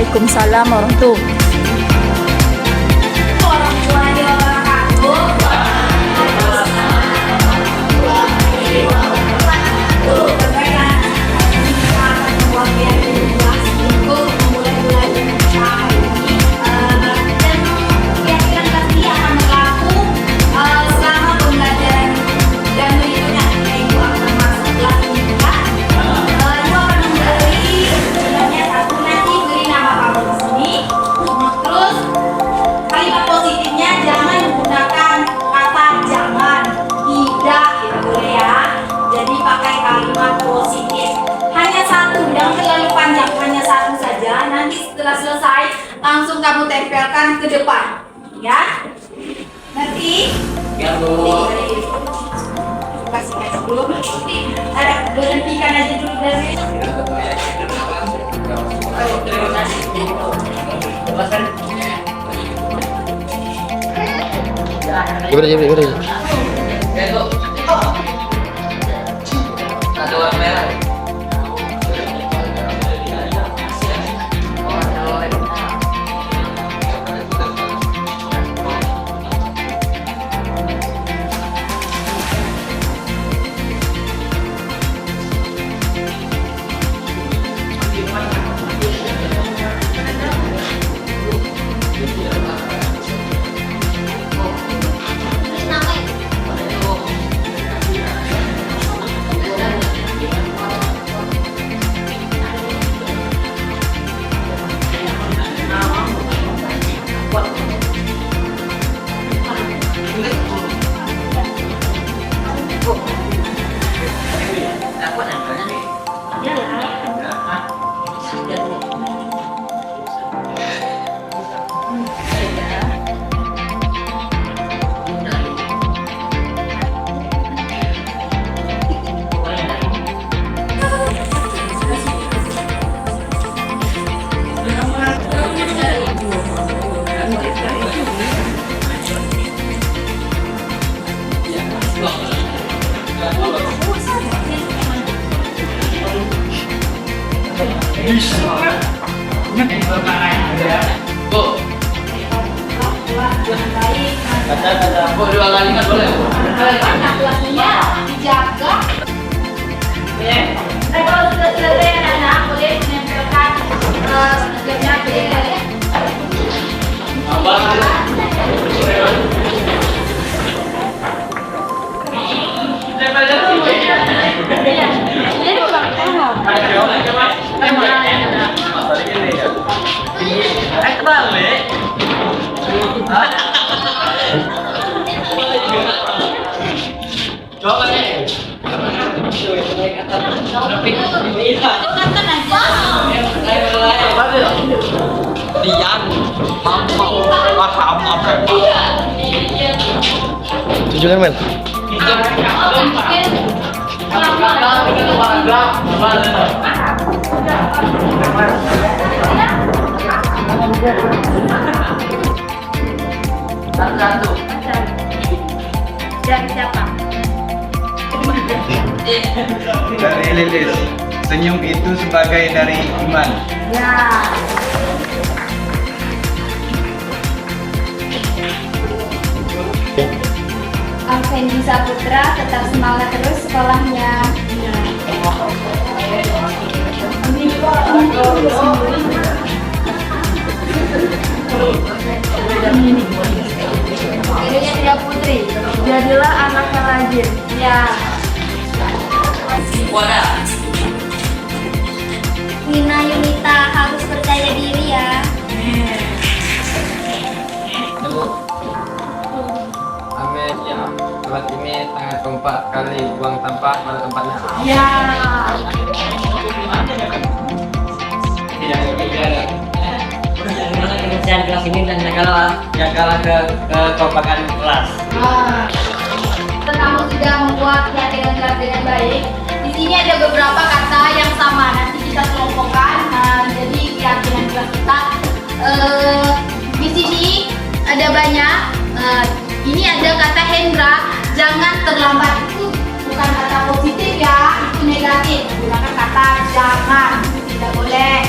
Waalaikumsalam warahmatullahi selesai, langsung kamu tempelkan ke depan, ya. Nanti ya Bu. kasih dulu. Ada berhentikan aja dulu dari. Gimana? Ada warna merah. Bu. Bu, 2 kali kan boleh? Banyak lagunya dijaga. Kalau sudah selesai anak-anak boleh menempelkan seragam ya. Abang. Coba nih. Dian, paham apa? Tunjukkan Mel. Satu. Dari siapa? Dari Lilis. Senyum itu sebagai dari iman. Ya. Fendi Saputra tetap semangat terus sekolahnya. Ini Ria Putri. Jadilah anak yang rajin. Ya. Wadah. Nina Yunita harus percaya diri ya. Amin ya. Alat ini tangan keempat kali buang sampah pada tempatnya. Ya. Kebersihan kelas ini dan jagalah kekompakan kelas. Kamu sudah membuat keyakinan kelas dengan baik. Di sini ada beberapa kata yang sama. Nanti kita kelompokkan. Jadi keyakinan kelas kita. Di sini ada banyak. Ini ada kata Hendra. Jangan terlambat, itu bukan kata positif ya, itu negatif. Gunakan kata jangan, tidak boleh.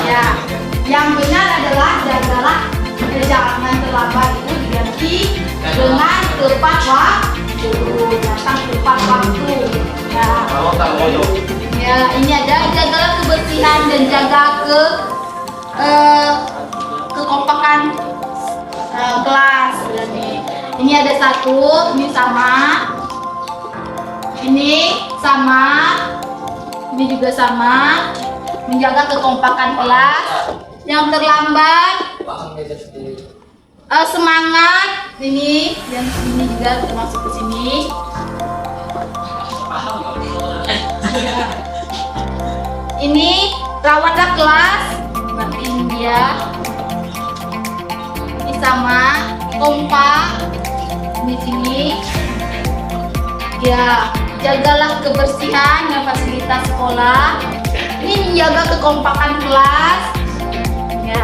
Ya. Yang benar adalah jagalah jangan terlambat, itu diganti dengan tepat waktu, datang tepat waktu. Ya, ini ada jagalah kebersihan dan jaga kekompakan kelas. Ini ada satu, ini sama, ini juga sama, menjaga kekompakan kelas. Yang terlambat semangat, ini yang sini juga termasuk ke sini. Ini rawatlah kelas, berarti dia. Ini sama, kompak di sini. Ya, jagalah kebersihan dan fasilitas sekolah. Ini menjaga kekompakan kelas. Ya,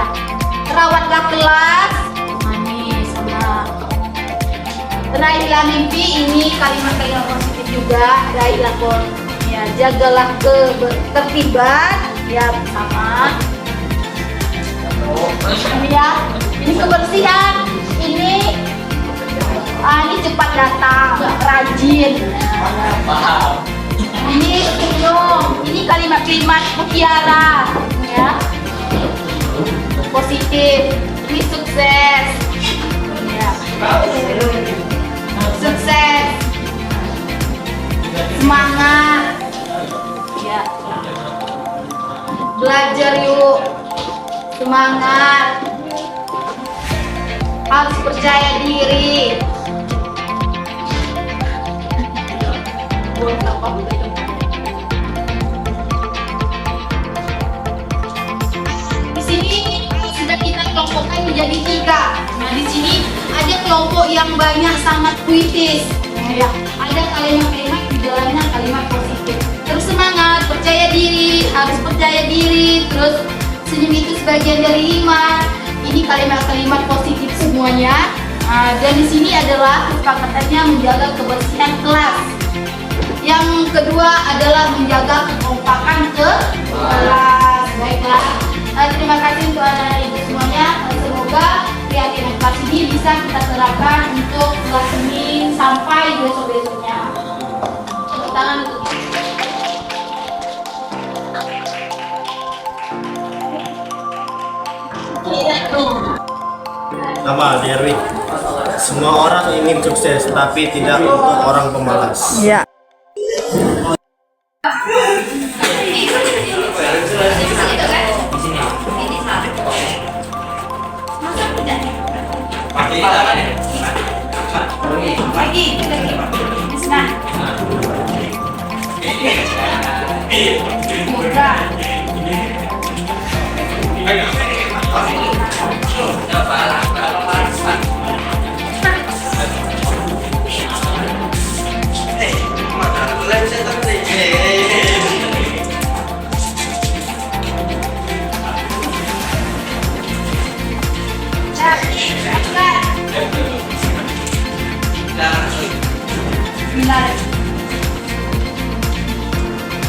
rawatlah kelas. Manis sama. Raihlah mimpi, ini kalimat-kalimat positif juga. Raihlah ya, jagalah ketertiban. Ya, sama. Ini ya, ini kebersihan. Ini cepat datang, rajin. Ini senyum. Ini kalimat-kalimat mutiara. Ya. Positif, ini sukses, ya. Sukses, semangat, ya. Belajar yuk, semangat, harus percaya diri. Kelompoknya menjadi 3. Nah, di sini ada kelompok yang banyak sangat puitis. Ya, ada kalimat-kalimat di dalamnya kalimat positif. Terus semangat, percaya diri, harus percaya diri. Terus senyum itu sebagian dari iman. Ini kalimat-kalimat positif semuanya. Nah, dan di sini adalah kesepakatannya menjaga kebersihan kelas. Yang kedua adalah menjaga kekompakan kelas. Baiklah. Terima kasih untuk anak-anak ibu semuanya. Semoga keyakinan kelas ini bisa kita terapkan untuk kelas ini sampai besok-besoknya. Tepuk tangan untuk Nama Derwin. Semua orang ingin sukses, tapi tidak untuk orang pemalas. Ya.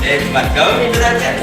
Hebat kau ini belajar.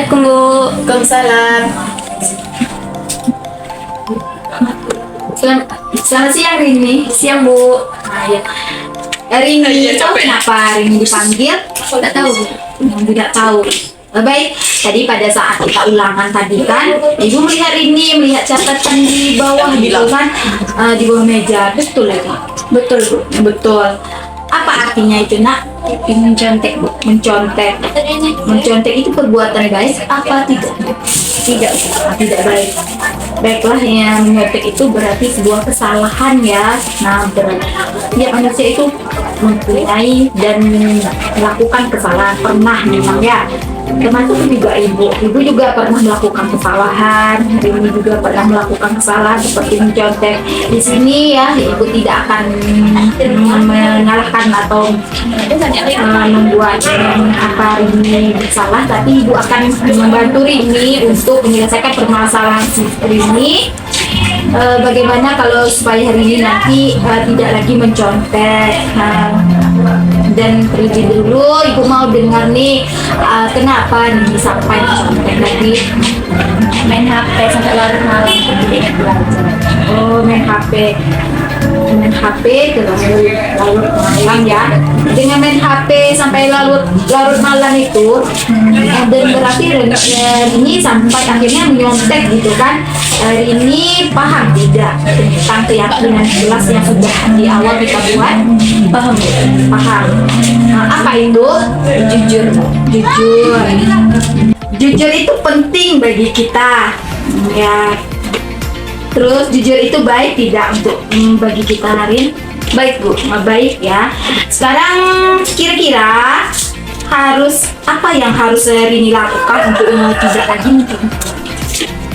Assalamualaikum Bu. Waalaikumsalam. Selamat siang Rini. Siang Bu. Nah, ya. Rini, tahu kenapa Rini dipanggil? Tidak tahu Bu. Tidak tahu. Baik, tadi pada saat kita ulangan tadi kan, Ibu melihat ini, melihat catatan di bawah gitu kan, di bawah meja. Betul lagi. Betul Bu. Betul. Apa artinya itu nak? Mencontek Bu. Mencontek. Mencontek itu perbuatan guys. Apa tidak? Tidak. Tidak baik. Baiklah, yang mencontek itu berarti sebuah kesalahan ya. Nah, berarti ya manusia itu mempunyai dan melakukan kesalahan, pernah memang ya. Termasuk juga ibu juga pernah melakukan kesalahan. Ini juga pernah melakukan kesalahan seperti mencontek. Di sini ya ibu tidak akan menyalahkan atau membuat apa Rini bersalah, tapi ibu akan membantu Rini untuk menyelesaikan permasalahan Rini. Bagaimana kalau supaya hari ini nanti tidak lagi mencontek. Dan terlebih dulu ibu mau dengar nih kenapa nih sampai mencontek tadi. Main HP sampai larut malam, tidak ingat belajar. Oh, main HP ke larut malam ya. Dengan main HP sampai larut malam itu, dan berarti ini sampai akhirnya menyontek gitu kan. Ini paham tidak tentang keyakinan jelas yang sudah di awal kita buat? Paham. Nah, apa itu? Jujur itu penting bagi kita ya. Terus jujur itu baik tidak untuk bagi kita Rin? Baik Bu, baik ya. Sekarang kira-kira harus apa yang harus Rini lakukan untuk tidak lagi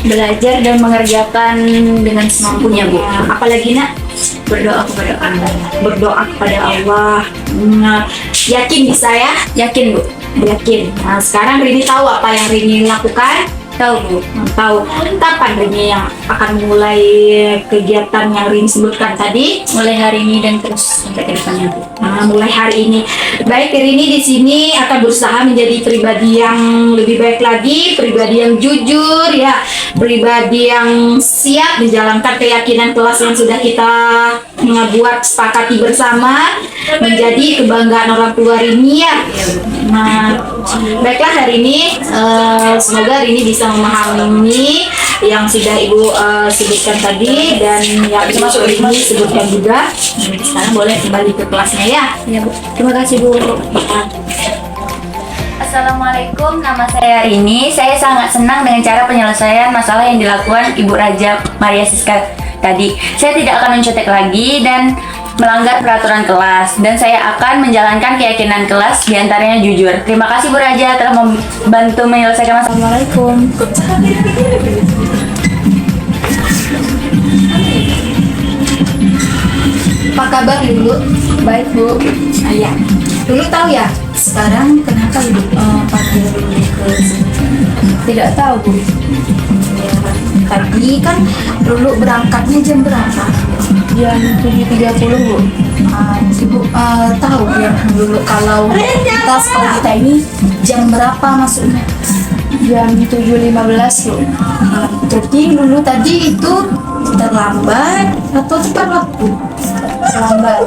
Belajar dan mengerjakan dengan semampunya Bu. apalagi nak? Berdoa kepada Allah. Berdoa kepada Allah. Nah, yakin bisa ya? Yakin Bu. Yakin. Nah, sekarang Rini tahu apa yang Rini lakukan? Tahu Bu. Tahu. Kapan Rini yang akan mulai kegiatan yang Rini sebutkan tadi? Mulai hari ini dan terus sampai ke depannya Bu. Nah, mulai hari ini. Baik, Rini di sini akan berusaha menjadi pribadi yang lebih baik lagi, pribadi yang jujur ya, pribadi yang siap menjalankan keyakinan kelas yang sudah kita buat sepakati bersama, menjadi kebanggaan orang tua Rini ya. Nah, baiklah hari ini semoga Rini bisa memahami yang sudah Ibu sebutkan tadi dan yang termasuk Rini sebutkan juga. Sekarang boleh kembali ke kelasnya ya. Ya Bu. Terima kasih Bu. Assalamualaikum, nama saya Rini. Saya sangat senang dengan cara penyelesaian masalah yang dilakukan Ibu Raja Maria Siska tadi. Saya tidak akan mencontek lagi dan melanggar peraturan kelas, dan saya akan menjalankan keyakinan kelas diantaranya jujur. Terima kasih Bu Raja telah membantu menyelesaikan masalah. Assalamualaikum. Apa kabar dulu? Baik Bu. Ayah. Dulu tahu ya? Sekarang kenapa Ibu panggil dulu ke sini? Tidak tahu Bu. Ya, tadi kan dulu berangkatnya jam berapa? Jam 7.30 Bu. Ibu tahu ya dulu kalau kita sekolah kita ini jam berapa masuknya? Jam 7.15 Bu. Jadi dulu tadi itu terlambat atau tepat waktu? Terlambat.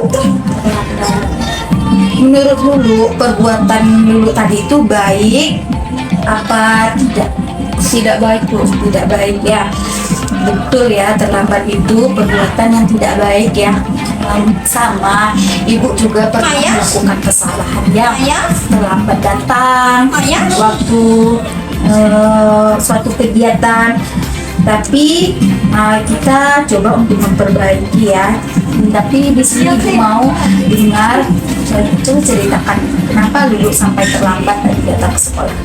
Menurut Lulu, perbuatan Lulu tadi itu baik apa tidak? Tidak baik Bu. Tidak baik ya. Betul ya, terlambat itu perbuatan yang tidak baik ya. Sama ibu juga pernah melakukan kesalahan yang terlambat datang waktu suatu kegiatan, tapi kita coba untuk memperbaiki ya. Tapi di sini ibu mau dengar, coba ceritakan kenapa Lulu sampai terlambat tadi datang ke sekolah.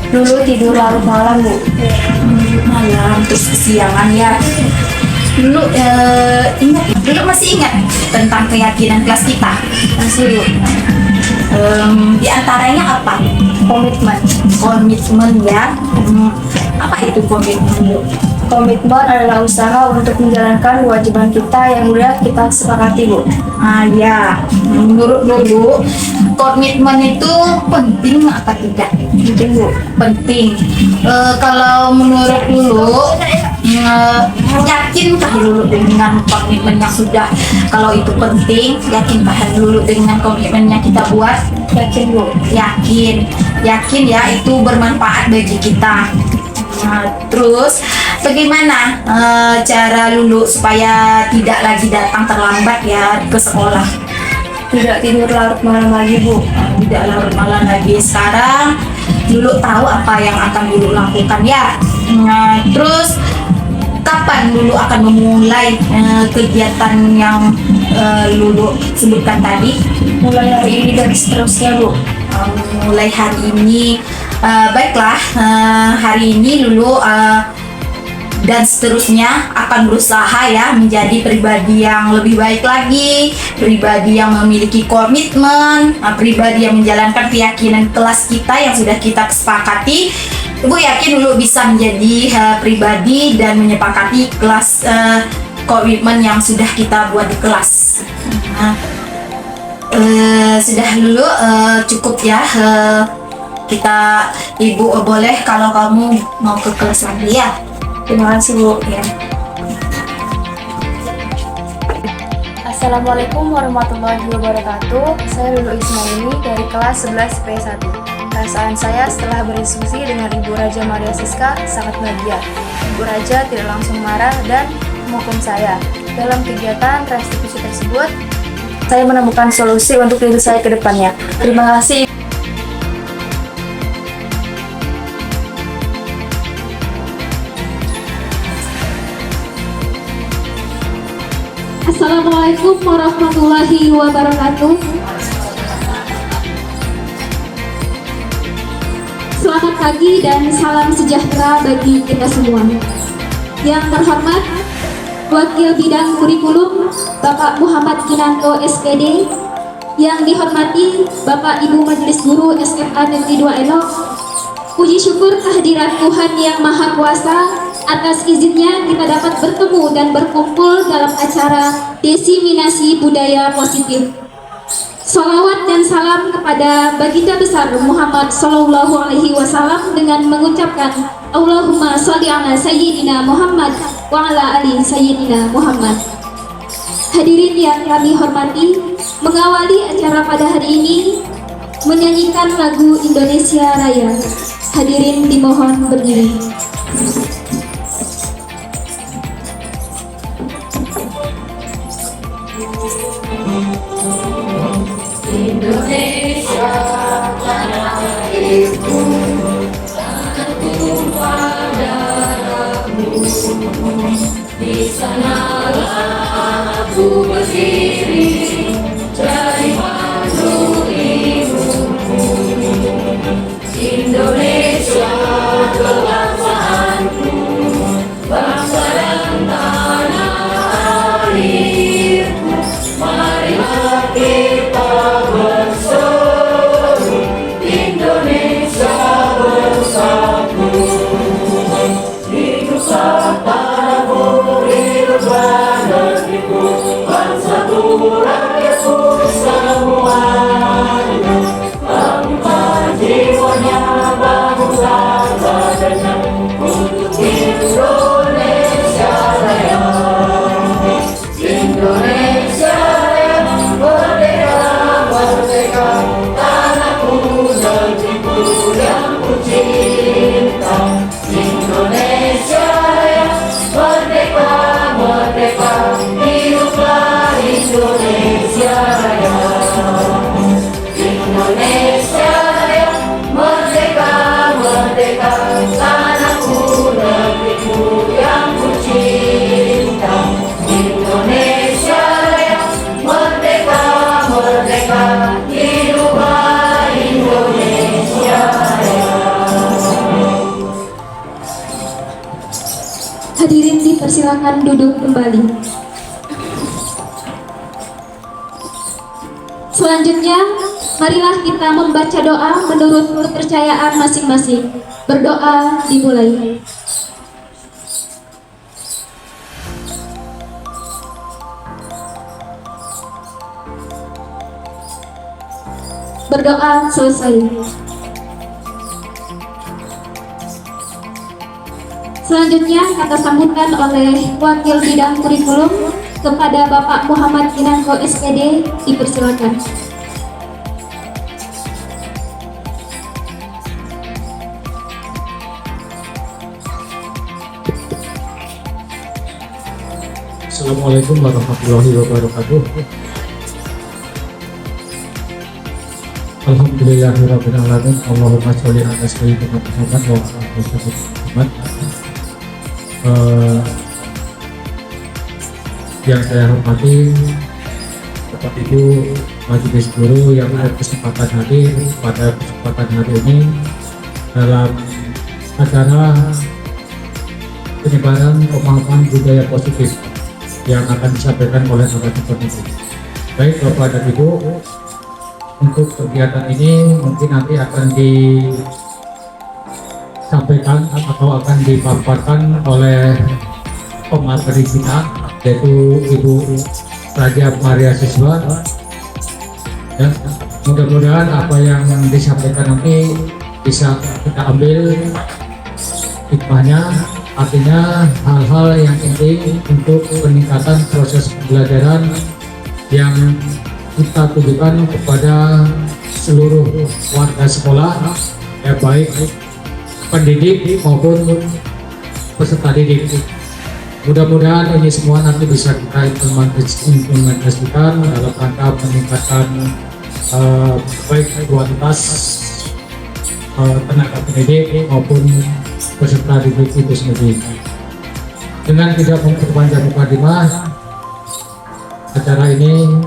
Dulu tidur larut malam Bu. Malam terus kesiangan ya. Dulu masih ingat tentang keyakinan kelas kita? Masih Bu. Di antaranya apa? Komitmen Ya. Apa itu komitmen Bu? Komitmen adalah usaha untuk menjalankan kewajiban kita yang sudah kita sepakati Bu. Ya, menurut Lulu komitmen itu penting apa tidak? Itu penting. Kalau menurut Lulu, yakinkah Lulu dengan komitmen yang sudah? Kalau itu penting, yakinkah Lulu dengan komitmen yang kita buat? Yakin Bu. Yakin ya, itu bermanfaat bagi kita. Terus bagaimana cara Lulu supaya tidak lagi datang terlambat ya ke sekolah? Tidak tidur larut malam lagi Bu. Tidak larut malam lagi. Sekarang Lulu tahu apa yang akan Lulu lakukan ya. Terus kapan Lulu akan memulai kegiatan yang Lulu sebutkan tadi? Mulai hari ini dan seterusnya Bu. Mulai hari ini. Baiklah, hari ini Lulu dan seterusnya akan berusaha ya menjadi pribadi yang lebih baik lagi, pribadi yang memiliki komitmen, pribadi yang menjalankan keyakinan kelas kita yang sudah kita sepakati. Ibu yakin Lulu bisa menjadi pribadi dan menyepakati kelas komitmen yang sudah kita buat di kelas. Sudah Lulu cukup ya. Kita Ibu boleh kalau kamu mau ke kelas lagi ya. Terima kasih Bu ya. Assalamualaikum warahmatullahi wabarakatuh. Saya Lulu Ismaili dari kelas 11 P1. Perasaan saya setelah berdiskusi dengan Ibu Raja Maria Siska sangat bahagia. Ibu Raja tidak langsung marah dan menghukum saya. Dalam kegiatan restitusi tersebut, saya menemukan solusi untuk diri saya ke depannya. Terima kasih. Assalamualaikum warahmatullahi wabarakatuh. Selamat pagi dan salam sejahtera bagi kita semua. Yang terhormat Wakil Bidang Kurikulum Bapak Muhammad Kinanto SPD, yang dihormati Bapak Ibu Majelis Guru SMA Negeri 2 Elok, puji syukur kehadiran Tuhan Yang Maha Kuasa atas izinnya kita dapat bertemu dan berkumpul dalam acara Desiminasi Budaya Positif. Salawat dan salam kepada Baginda Besar Muhammad Sallallahu Alaihi Wasallam dengan mengucapkan Allahumma sholli ala Sayyidina Muhammad wa ala ali Sayyidina Muhammad. Hadirin yang kami hormati, mengawali acara pada hari ini menyanyikan lagu Indonesia Raya. Hadirin dimohon berdiri. Indonesia tanah airku, tanah tumpah darahmu. Di sanalah aku berdiri dari pandu ibumu. Indonesia kebangsaanku, bangsa dan tanah airku. Marilah kita berseru, Indonesia bersatu. Hiduplah tanahku, hiduplah negeriku, bangsaku, rakyatku semuanya. Bangunkan jiwanya, bangunkan badannya untuk Indonesia Raya. Indonesia Raya, merdeka, merdeka, tanahku, negeriku yang ku cinta. Indonesia Raya, merdeka, merdeka, hiduplah Indonesia Raya. Indonesia Raya, merdeka, merdeka, tanahku, negeriku yang ku cinta. Indonesia Raya, merdeka, merdeka, hiduplah Indonesia Raya. Hadirin dipersilakan duduk kembali. Selanjutnya, marilah kita membaca doa menurut kepercayaan masing-masing. Berdoa dimulai. Berdoa selesai. Selanjutnya kata sambutan oleh Wakil Bidang Kurikulum kepada Bapak Muhammad Kinanto SPD, dipersilakan. Assalamualaikum warahmatullahi wabarakatuh. Alhamdulillahirabbil alamin. Allahumma sholli ala sayyidina Muhammad wa ala ali Muhammad. Yang saya hormati Bapak Ibu Majelis Guru yang berkesempatan hadir pada kesempatan hari ini dalam acara penyebaran pemahaman budaya positif yang akan disampaikan oleh narasumber ini. Baik Bapak dan Ibu, untuk kegiatan ini mungkin nanti akan disampaikan atau akan dipaparkan oleh pemateri kita, yaitu Ibu Raja Maria Siswa. Ya, mudah-mudahan apa yang disampaikan nanti bisa kita ambil hikmahnya, artinya hal-hal yang penting untuk peningkatan proses pembelajaran yang kita tujukan kepada seluruh warga sekolah, ya baik pendidik maupun peserta didik. Mudah-mudahan ini semua nanti bisa kita implementasikan dalam rangka meningkatkan baik kualitas tenaga pendidik maupun peserta didik itu sendiri. Dengan tidak memperpanjang mukadimah, acara ini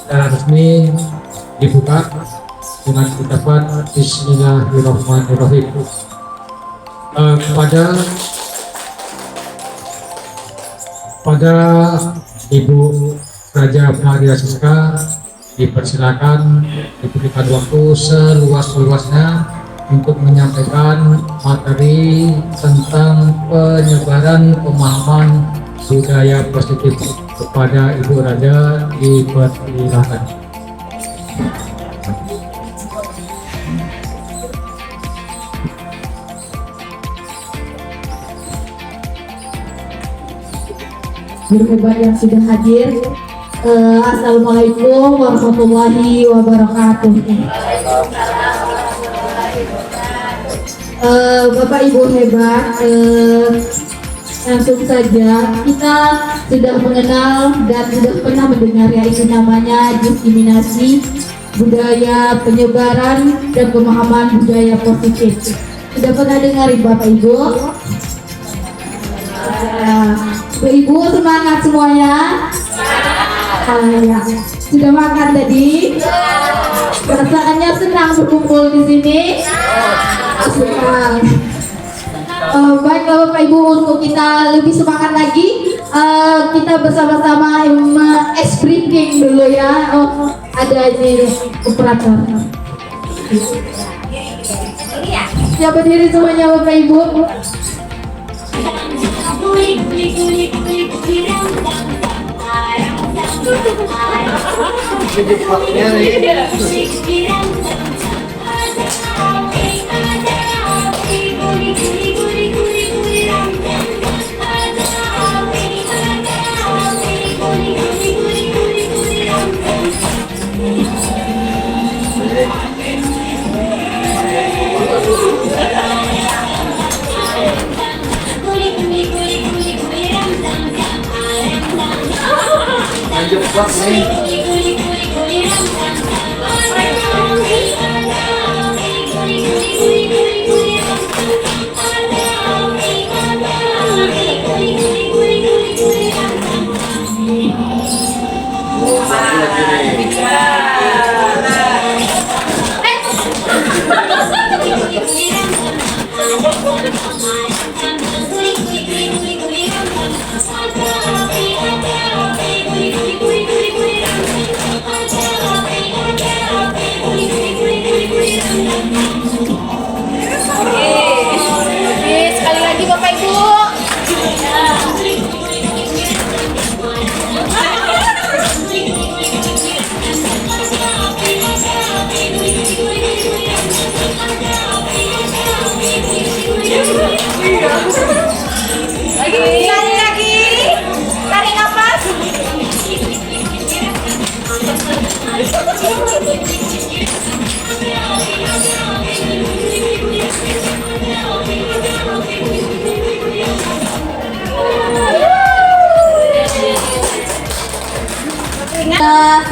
secara resmi dibuka dengan ucapan Bismillahirrahmanirrahim. Pada Ibu Raja Maria Siska dipersilakan, diberikan waktu seluas-luasnya untuk menyampaikan materi tentang penyebaran pemahaman budaya positif. Kepada Ibu Raja dipersilakan. Guru hebat yang sudah hadir, Assalamualaikum warahmatullahi wabarakatuh. Bapak Ibu hebat, langsung saja kita sudah mengenal dan sudah pernah mendengar yaitu namanya diskriminasi budaya, penyebaran dan pemahaman budaya positif. Sudah pernah dengar Bapak Ibu? Ibu semangat semuanya. Ya. Sudah makan tadi? Perasaannya senang berkumpul di sini. Senang. Baik Bapak Ibu, untuk kita lebih semangat lagi, kita bersama-sama ice breaking dulu ya. Ada ini operator. Ya, berdiri semuanya Bapak Ibu.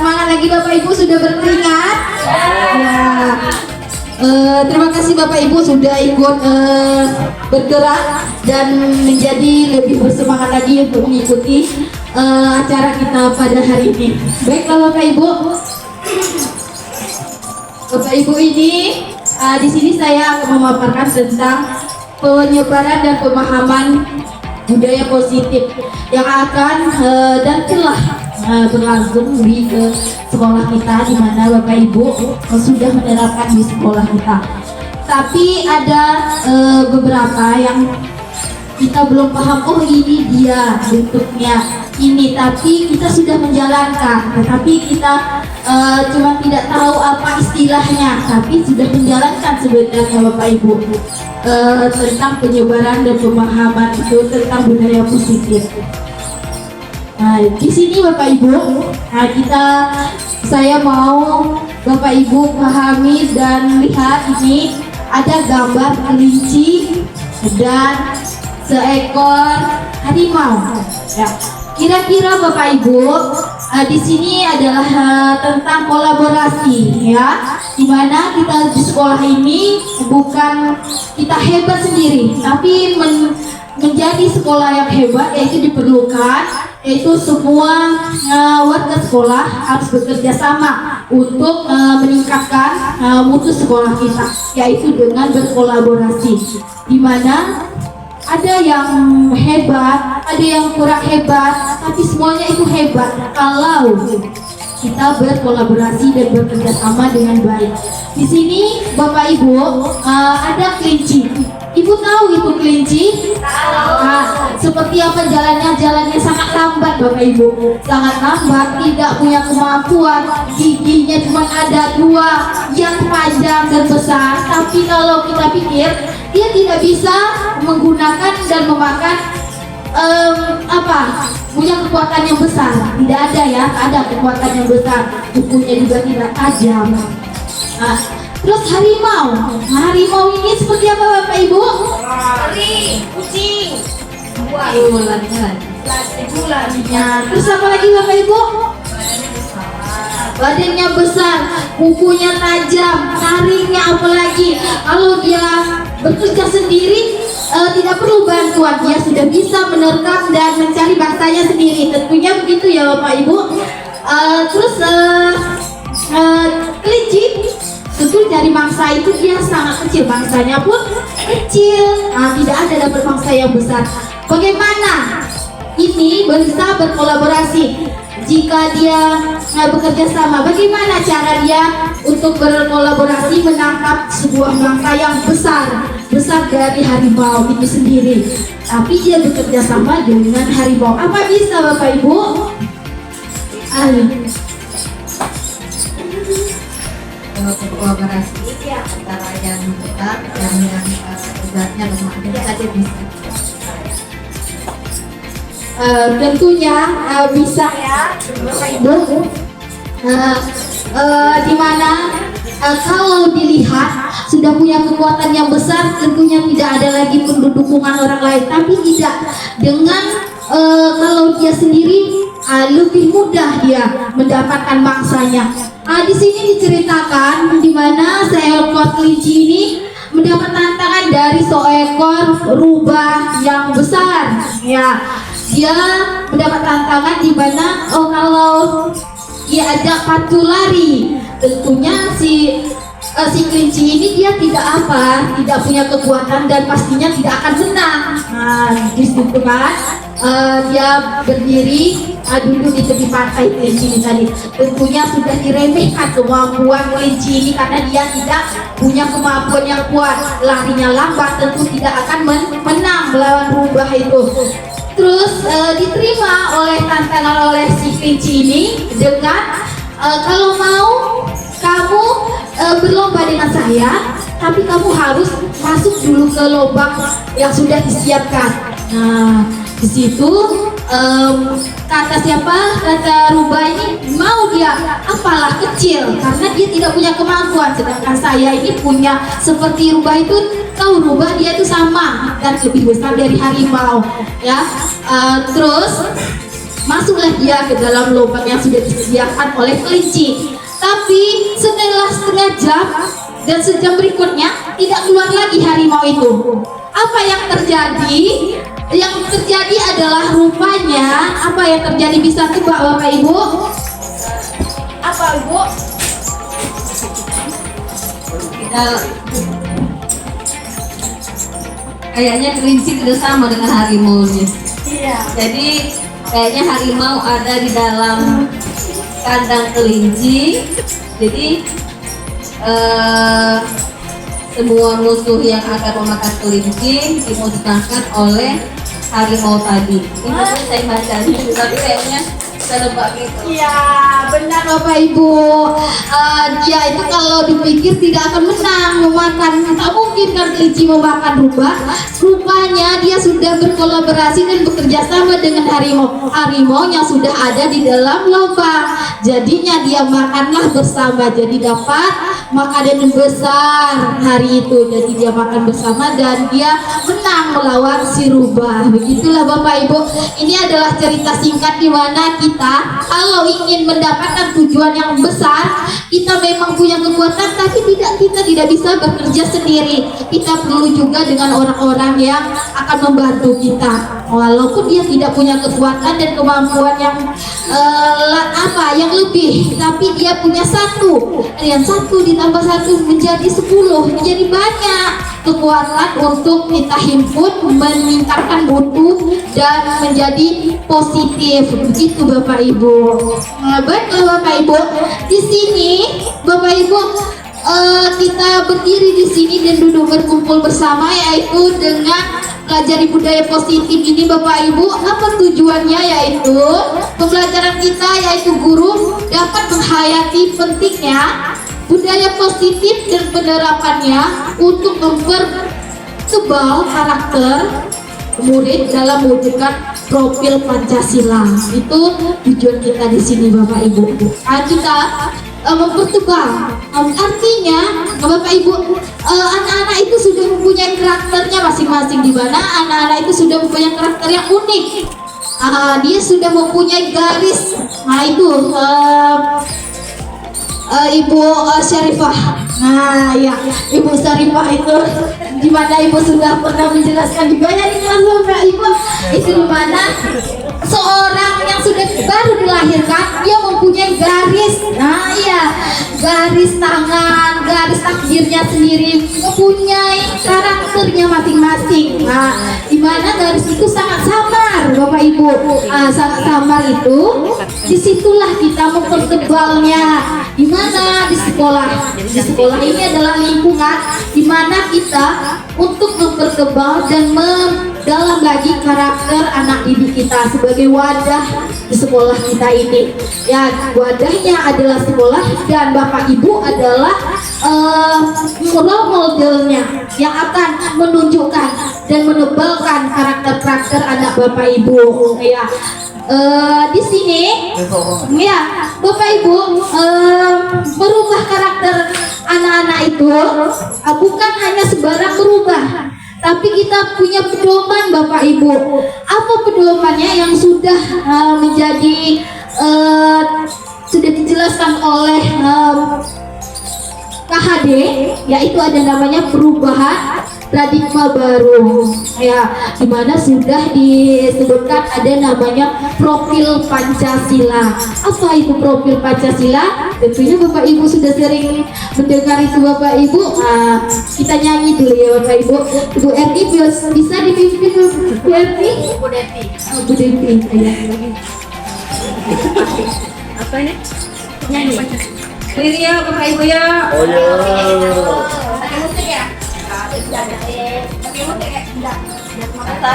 Semangat lagi Bapak Ibu sudah berkeringat. Ya. Terima kasih Bapak Ibu sudah ikut bergerak dan menjadi lebih bersemangat lagi untuk mengikuti acara kita pada hari ini. Baiklah Bapak Ibu. Bapak Ibu ini di sini saya akan memaparkan tentang penyebaran dan pemahaman budaya positif yang akan dan telah berlangsung di sekolah kita, di mana Bapak Ibu sudah menerapkan di sekolah kita. Tapi ada beberapa yang kita belum paham, oh ini dia bentuknya ini, tapi kita sudah menjalankan, tetapi kita cuma tidak tahu apa istilahnya, tapi sudah menjalankan sebenarnya Bapak Ibu tentang penyebaran dan pemahaman itu tentang budaya positif. Nah, di sini Bapak Ibu, saya mau Bapak Ibu pahami dan lihat ini ada gambar kelinci dan seekor harimau. Ya, kira-kira Bapak Ibu, di sini adalah tentang kolaborasi, ya, dimana kita di sekolah ini bukan kita hebat sendiri, tapi menjadi sekolah yang hebat yaitu diperlukan yaitu semua warga sekolah harus bekerja sama untuk meningkatkan mutu sekolah kita, yaitu dengan berkolaborasi, di mana ada yang hebat, ada yang kurang hebat, tapi semuanya itu hebat kalau kita berkolaborasi dan bekerja sama dengan baik. Di sini Bapak Ibu ada kelinci. Ibu tahu itu kelinci? Nah, seperti apa jalannya? Jalannya sangat lambat Bapak Ibu, sangat lambat, tidak punya kemampuan, giginya cuma ada 2 yang panjang dan besar. Tapi kalau kita pikir, dia tidak bisa menggunakan dan memakan punya kekuatan yang besar. Tidak ada ya, ada kekuatan yang besar. Kukunya juga tidak tajam. Terus harimau. Harimau ini seperti apa Bapak Ibu? Lari, kucing, Bulan. Terus apa lagi Bapak Ibu? Badannya besar, kukunya tajam, taringnya apalagi. Kalau dia bekerja sendiri, tidak perlu bantuan, dia sudah bisa menerkam dan mencari bangsanya sendiri. Tentunya begitu ya Bapak Ibu. Terus kelinci, tentu dari mangsa itu dia sangat kecil, mangsanya pun kecil. Tidak ada dapat mangsa yang besar. Bagaimana ini bisa berkolaborasi? Jika dia bekerja sama, bagaimana cara dia untuk berkolaborasi menangkap sebuah mangsa yang besar dari harimau itu sendiri? Tapi dia bekerja sama dengan harimau. Apa bisa Bapak Ibu? Kolaborasi antara yang besar dan yang beratnya lemah, jadi saja bisa. Tentunya bisa ya Bapak Ibu. Dimana kalau dilihat sudah punya kekuatan yang besar, tentunya tidak ada lagi perlu dukungan orang lain. Tapi tidak dengan kalau dia sendiri lebih mudah dia mendapatkan mangsanya. Di sini diceritakan di mana seekor kelinci ini mendapat tantangan dari seekor rubah yang besar. Ya, dia mendapat tantangan di mana kalau dia ajak pacu lari, tentunya si kelinci ini dia tidak punya kekuatan dan pastinya tidak akan menang. Di situ kan dia berdiri duduk di tepi pantai kelinci ini tadi. Tentunya sudah diremehkan kemampuan kelinci ini karena dia tidak punya kemampuan yang kuat, larinya lambat, tentu tidak akan menang melawan rubah itu. Terus diterima oleh tantangan oleh si kelinci ini dengan kalau mau kamu berlomba dengan saya, tapi kamu harus masuk dulu ke lubang yang sudah disiapkan. Nah, Di situ kata siapa? Kata rubah ini mau dia apalah kecil karena dia tidak punya kemampuan, sedangkan saya ini punya seperti rubah itu. Tahu rubah dia itu sama dan lebih besar dari harimau, ya. Terus masuklah dia ke dalam lubang yang sudah disediakan oleh kelinci. Tapi setelah setengah jam dan sejam berikutnya tidak keluar lagi harimau itu. Apa yang terjadi? Yang terjadi adalah rupanya apa yang terjadi, bisa tebak Bapak Ibu? Apa Ibu? Kayaknya kelinci tidak sama dengan harimaunya. Iya. Jadi kayaknya harimau ada di dalam kandang kelinci. Jadi semua musuh yang akan memakan kelinci dimusnahkan oleh harimau tadi. Ini saya baca, tapi kayaknya saya nebak gitu. Iya, benar Bapak Ibu. Dia itu kalau dipikir tidak akan menang memakan, tak mungkin kan kelinci memakan rubah. Rupanya dia sudah berkolaborasi dan bekerja sama dengan harimau yang sudah ada di dalam lubang. Jadinya dia makanlah bersama, jadi dapat makanan yang besar hari itu. Jadi dia makan bersama dan dia menang melawan si rubah. Begitulah Bapak Ibu. Ini adalah cerita singkat di mana kita kalau ingin mendapatkan tujuan yang besar, kita memang punya kekuatan, tapi kita tidak bisa bekerja sendiri. Kita perlu juga dengan orang-orang yang akan membantu kita. Walaupun dia tidak punya kekuatan dan kemampuan yang yang lebih, tapi dia punya satu. Yang satu ditambah satu menjadi 10, menjadi banyak kekuatan untuk kita himpun, meningkatkan mutu dan menjadi positif. Begitu Bapak Ibu. Baiklah Bapak Ibu, di sini Bapak Ibu kita berdiri di sini dan duduk berkumpul bersama, yaitu dengan pelajari budaya positif ini Bapak Ibu. Apa tujuannya? Yaitu pembelajaran kita, yaitu guru dapat menghayati pentingnya budaya positif dan penerapannya untuk mempertebal karakter murid dalam mewujudkan profil Pancasila. Itu tujuan kita di sini Bapak Ibu. Kita mempertebal, artinya Bapak Ibu, anak-anak itu sudah mempunyai karakternya masing-masing, di mana anak-anak itu sudah mempunyai karakter yang unik. Dia sudah mempunyai garis. Nah itu Ibu Syarifah. Nah ya, Ibu Syarifah itu dimana Ibu sudah pernah menjelaskan juga ya di kelas Bapak Ibu. Itu dimana seorang yang sudah baru dilahirkan dia mempunyai garis. Nah iya, garis tangan, garis takdirnya sendiri, mempunyai karakternya masing-masing. Nah, dimana garis itu sangat samar Bapak Ibu. Sangat samar itu, disitulah kita mempertebalnya. Dimana di sekolah. Di sekolah ini adalah lingkungan dimana kita untuk mempertebal dan mendalam lagi karakter anak didik kita sebagai wadah di sekolah kita ini. Ya, wadahnya adalah sekolah dan Bapak Ibu adalah role modelnya yang akan menunjukkan dan menebalkan karakter-karakter anak Bapak Ibu. Ya, di sini ya Bapak Ibu, merubah karakter anak-anak itu bukan hanya sebarang berubah, tapi kita punya pedoman Bapak Ibu. Apa pedomannya yang sudah menjadi sudah dijelaskan oleh KHD, yaitu ada namanya perubahan paradigma baru, ya, dimana sudah disebutkan ada namanya profil Pancasila. Apa itu profil Pancasila? Tentunya Bapak Ibu sudah sering mendengar itu Bapak Ibu. Kita nyanyi dulu ya Bapak Ibu. Ibu Eti bisa dipimpin Bu Eti? Bu Deti. Bu Deti. Apa ini? Nyanyi. Ini ya Bapak Ibu ya. Oh ya. Pakai musik ya? Pakai musik ya? Kata?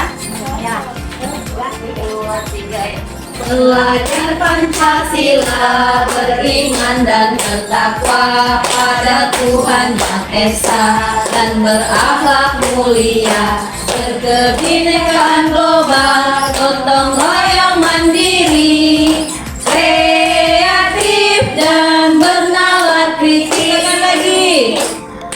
Ya. 1, 2, 3 ya. Belajar Pancasila, beriman dan bertakwa pada Tuhan Yang Esa dan berakhlak mulia. berkebinekaan global, gotong royong mandiri, kreatif dan bernalar kritis. Lagi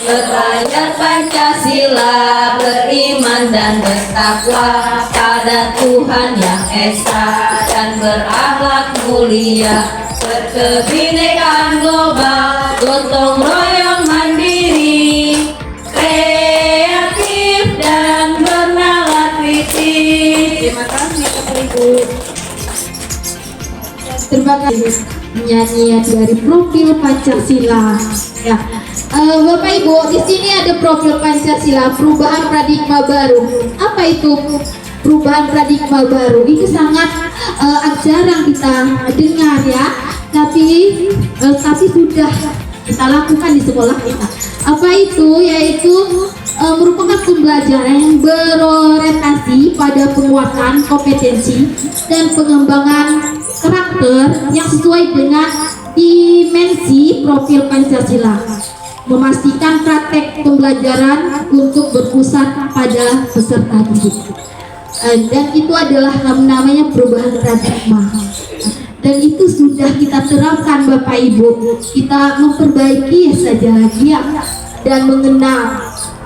belajar Pancasila, beriman dan bertakwa pada Tuhan yang esa dan berakhlak mulia, berkebinekaan global, gotong royong mandiri, kreatif dan bernalar kritis. Terima kasih Bapak Ibu. Terima kasih nyanyian dari profil Pancasila. Ya, Bapak Ibu, di sini ada profil Pancasila, perubahan paradigma baru. Apa itu perubahan paradigma baru? Itu sangat jarang kita dengar ya, tapi sudah kita lakukan di sekolah kita. Apa itu? Yaitu merupakan pembelajaran yang berorientasi pada penguatan kompetensi dan pengembangan karakter yang sesuai dengan dimensi profil Pancasila, memastikan praktek pembelajaran untuk berpusat pada peserta didik. Dan itu adalah namanya perubahan paradigma. Dan itu sudah kita terapkan Bapak Ibu. Kita memperbaiki saja lagi ya, dan mengenal.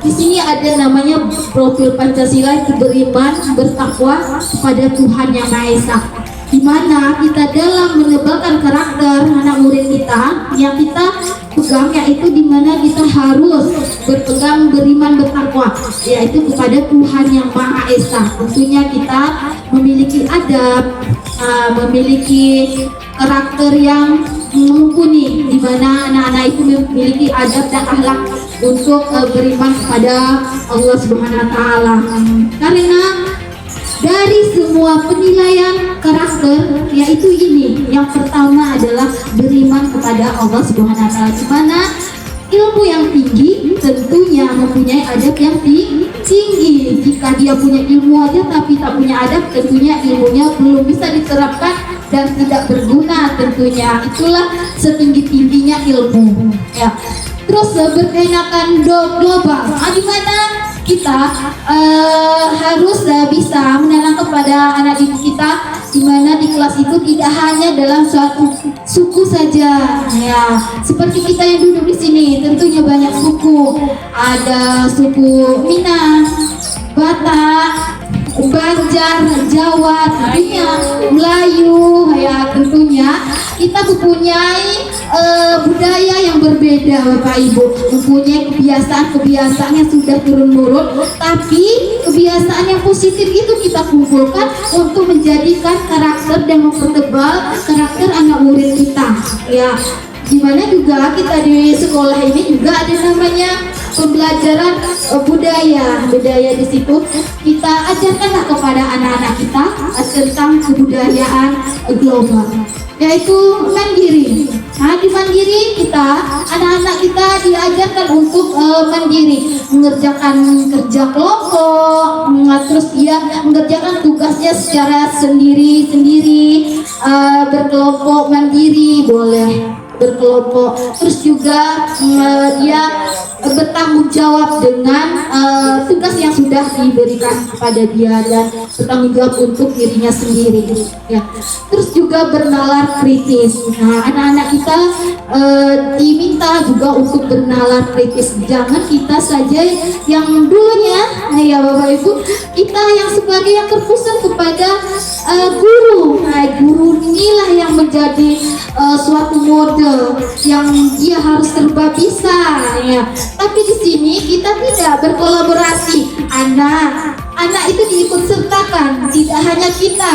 Di sini ada namanya profil Pancasila, itu beriman, bertakwa kepada Tuhan Yang Maha Esa. Di mana kita dalam menebalkan karakter anak murid kita yang kita pegang, yaitu di mana kita harus berpegang, beriman, bertakwa, yaitu kepada Tuhan Yang Maha Esa. Tentunya kita memiliki adab, memiliki karakter yang mumpuni, di mana anak-anak itu memiliki adab dan akhlak untuk beriman kepada Allah Subhanahu wa taala. Karena dari semua penilaian karakter, yaitu ini yang pertama adalah beriman kepada Allah Subhanahu wa taala, di mana ilmu yang tinggi tentunya mempunyai adab yang tinggi. Jika dia punya ilmu aja tapi tak punya adab, tentunya ilmunya belum bisa diterapkan dan tidak berguna tentunya. Itulah setinggi-tingginya ilmu ya. Terus berkenakan global, di mana kita harus bisa menanam kepada anak didik kita, di mana di kelas itu tidak hanya dalam suatu suku saja ya. Seperti kita yang duduk di sini, tentunya banyak suku. Ada suku Minang, Batak, Banjar, Jawa, tentunya Melayu ya. Tentunya kita mempunyai budaya yang berbeda Bapak Ibu, mempunyai kebiasaan yang sudah turun-menurun, tapi kebiasaan yang positif itu kita kumpulkan untuk menjadikan karakter dan mempertebal karakter anak murid kita ya. Dimana juga kita di sekolah ini juga ada namanya pembelajaran budaya di situ. Kita ajarkanlah kepada anak-anak kita tentang kebudayaan global, yaitu mandiri. Nah, di mandiri kita, anak-anak kita diajarkan untuk mandiri, mengerjakan kerja kelompok, terus dia mengerjakan tugasnya secara sendiri-sendiri, berkelompok mandiri boleh berkelompok, terus juga dia bertanggung jawab dengan tugas yang sudah diberikan kepada dia dan bertanggung jawab untuk dirinya sendiri ya. Terus juga bernalar kritis. Nah, anak-anak kita diminta juga untuk bernalar kritis. Jangan kita saja yang dulunya ya Bapak Ibu, kita yang sebagai yang terpusat kepada guru. Nah, guru inilah yang menjadi suatu model yang dia harus serba bisa ya. Tapi di sini kita tidak berkolaborasi. Anak itu diikut sertakan, tidak hanya kita,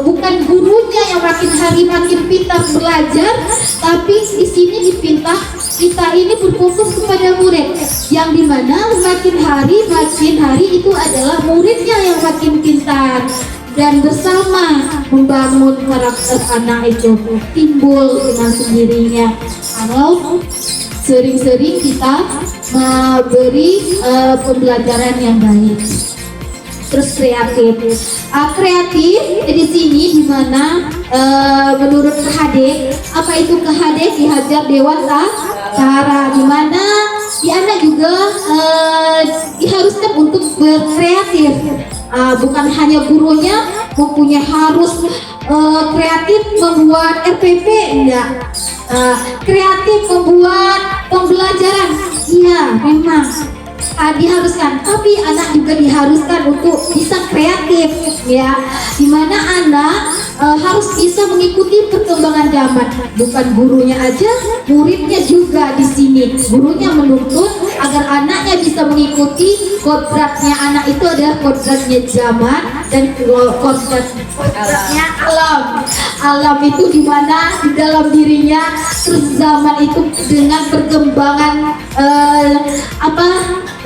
bukan gurunya yang makin hari makin pintar belajar, tapi di sini dipinta kita ini berfokus kepada murid, yang dimana makin hari itu adalah muridnya yang makin pintar. Dan bersama membangun karakter anak itu timbul dengan sendirinya kalau sering-sering kita memberi pembelajaran yang baik. Terus kreatif di sini dimana menurut KHD, apa itu KHD? Dihajar dewasa cara, dimana di anak juga diharuskan untuk berkreatif. Bukan hanya gurunya mempunyai harus kreatif membuat RPP, enggak. Kreatif membuat pembelajaran, iya memang diharuskan, tapi anak juga diharuskan untuk bisa kreatif, ya, dimana anak harus bisa mengikuti perkembangan zaman. Bukan gurunya aja, muridnya juga di sini. Gurunya menuntut agar anaknya bisa mengikuti kodratnya. Anak itu adalah kodratnya zaman dan kodratnya alam. Alam itu dimana di dalam dirinya, terus zaman itu dengan perkembangan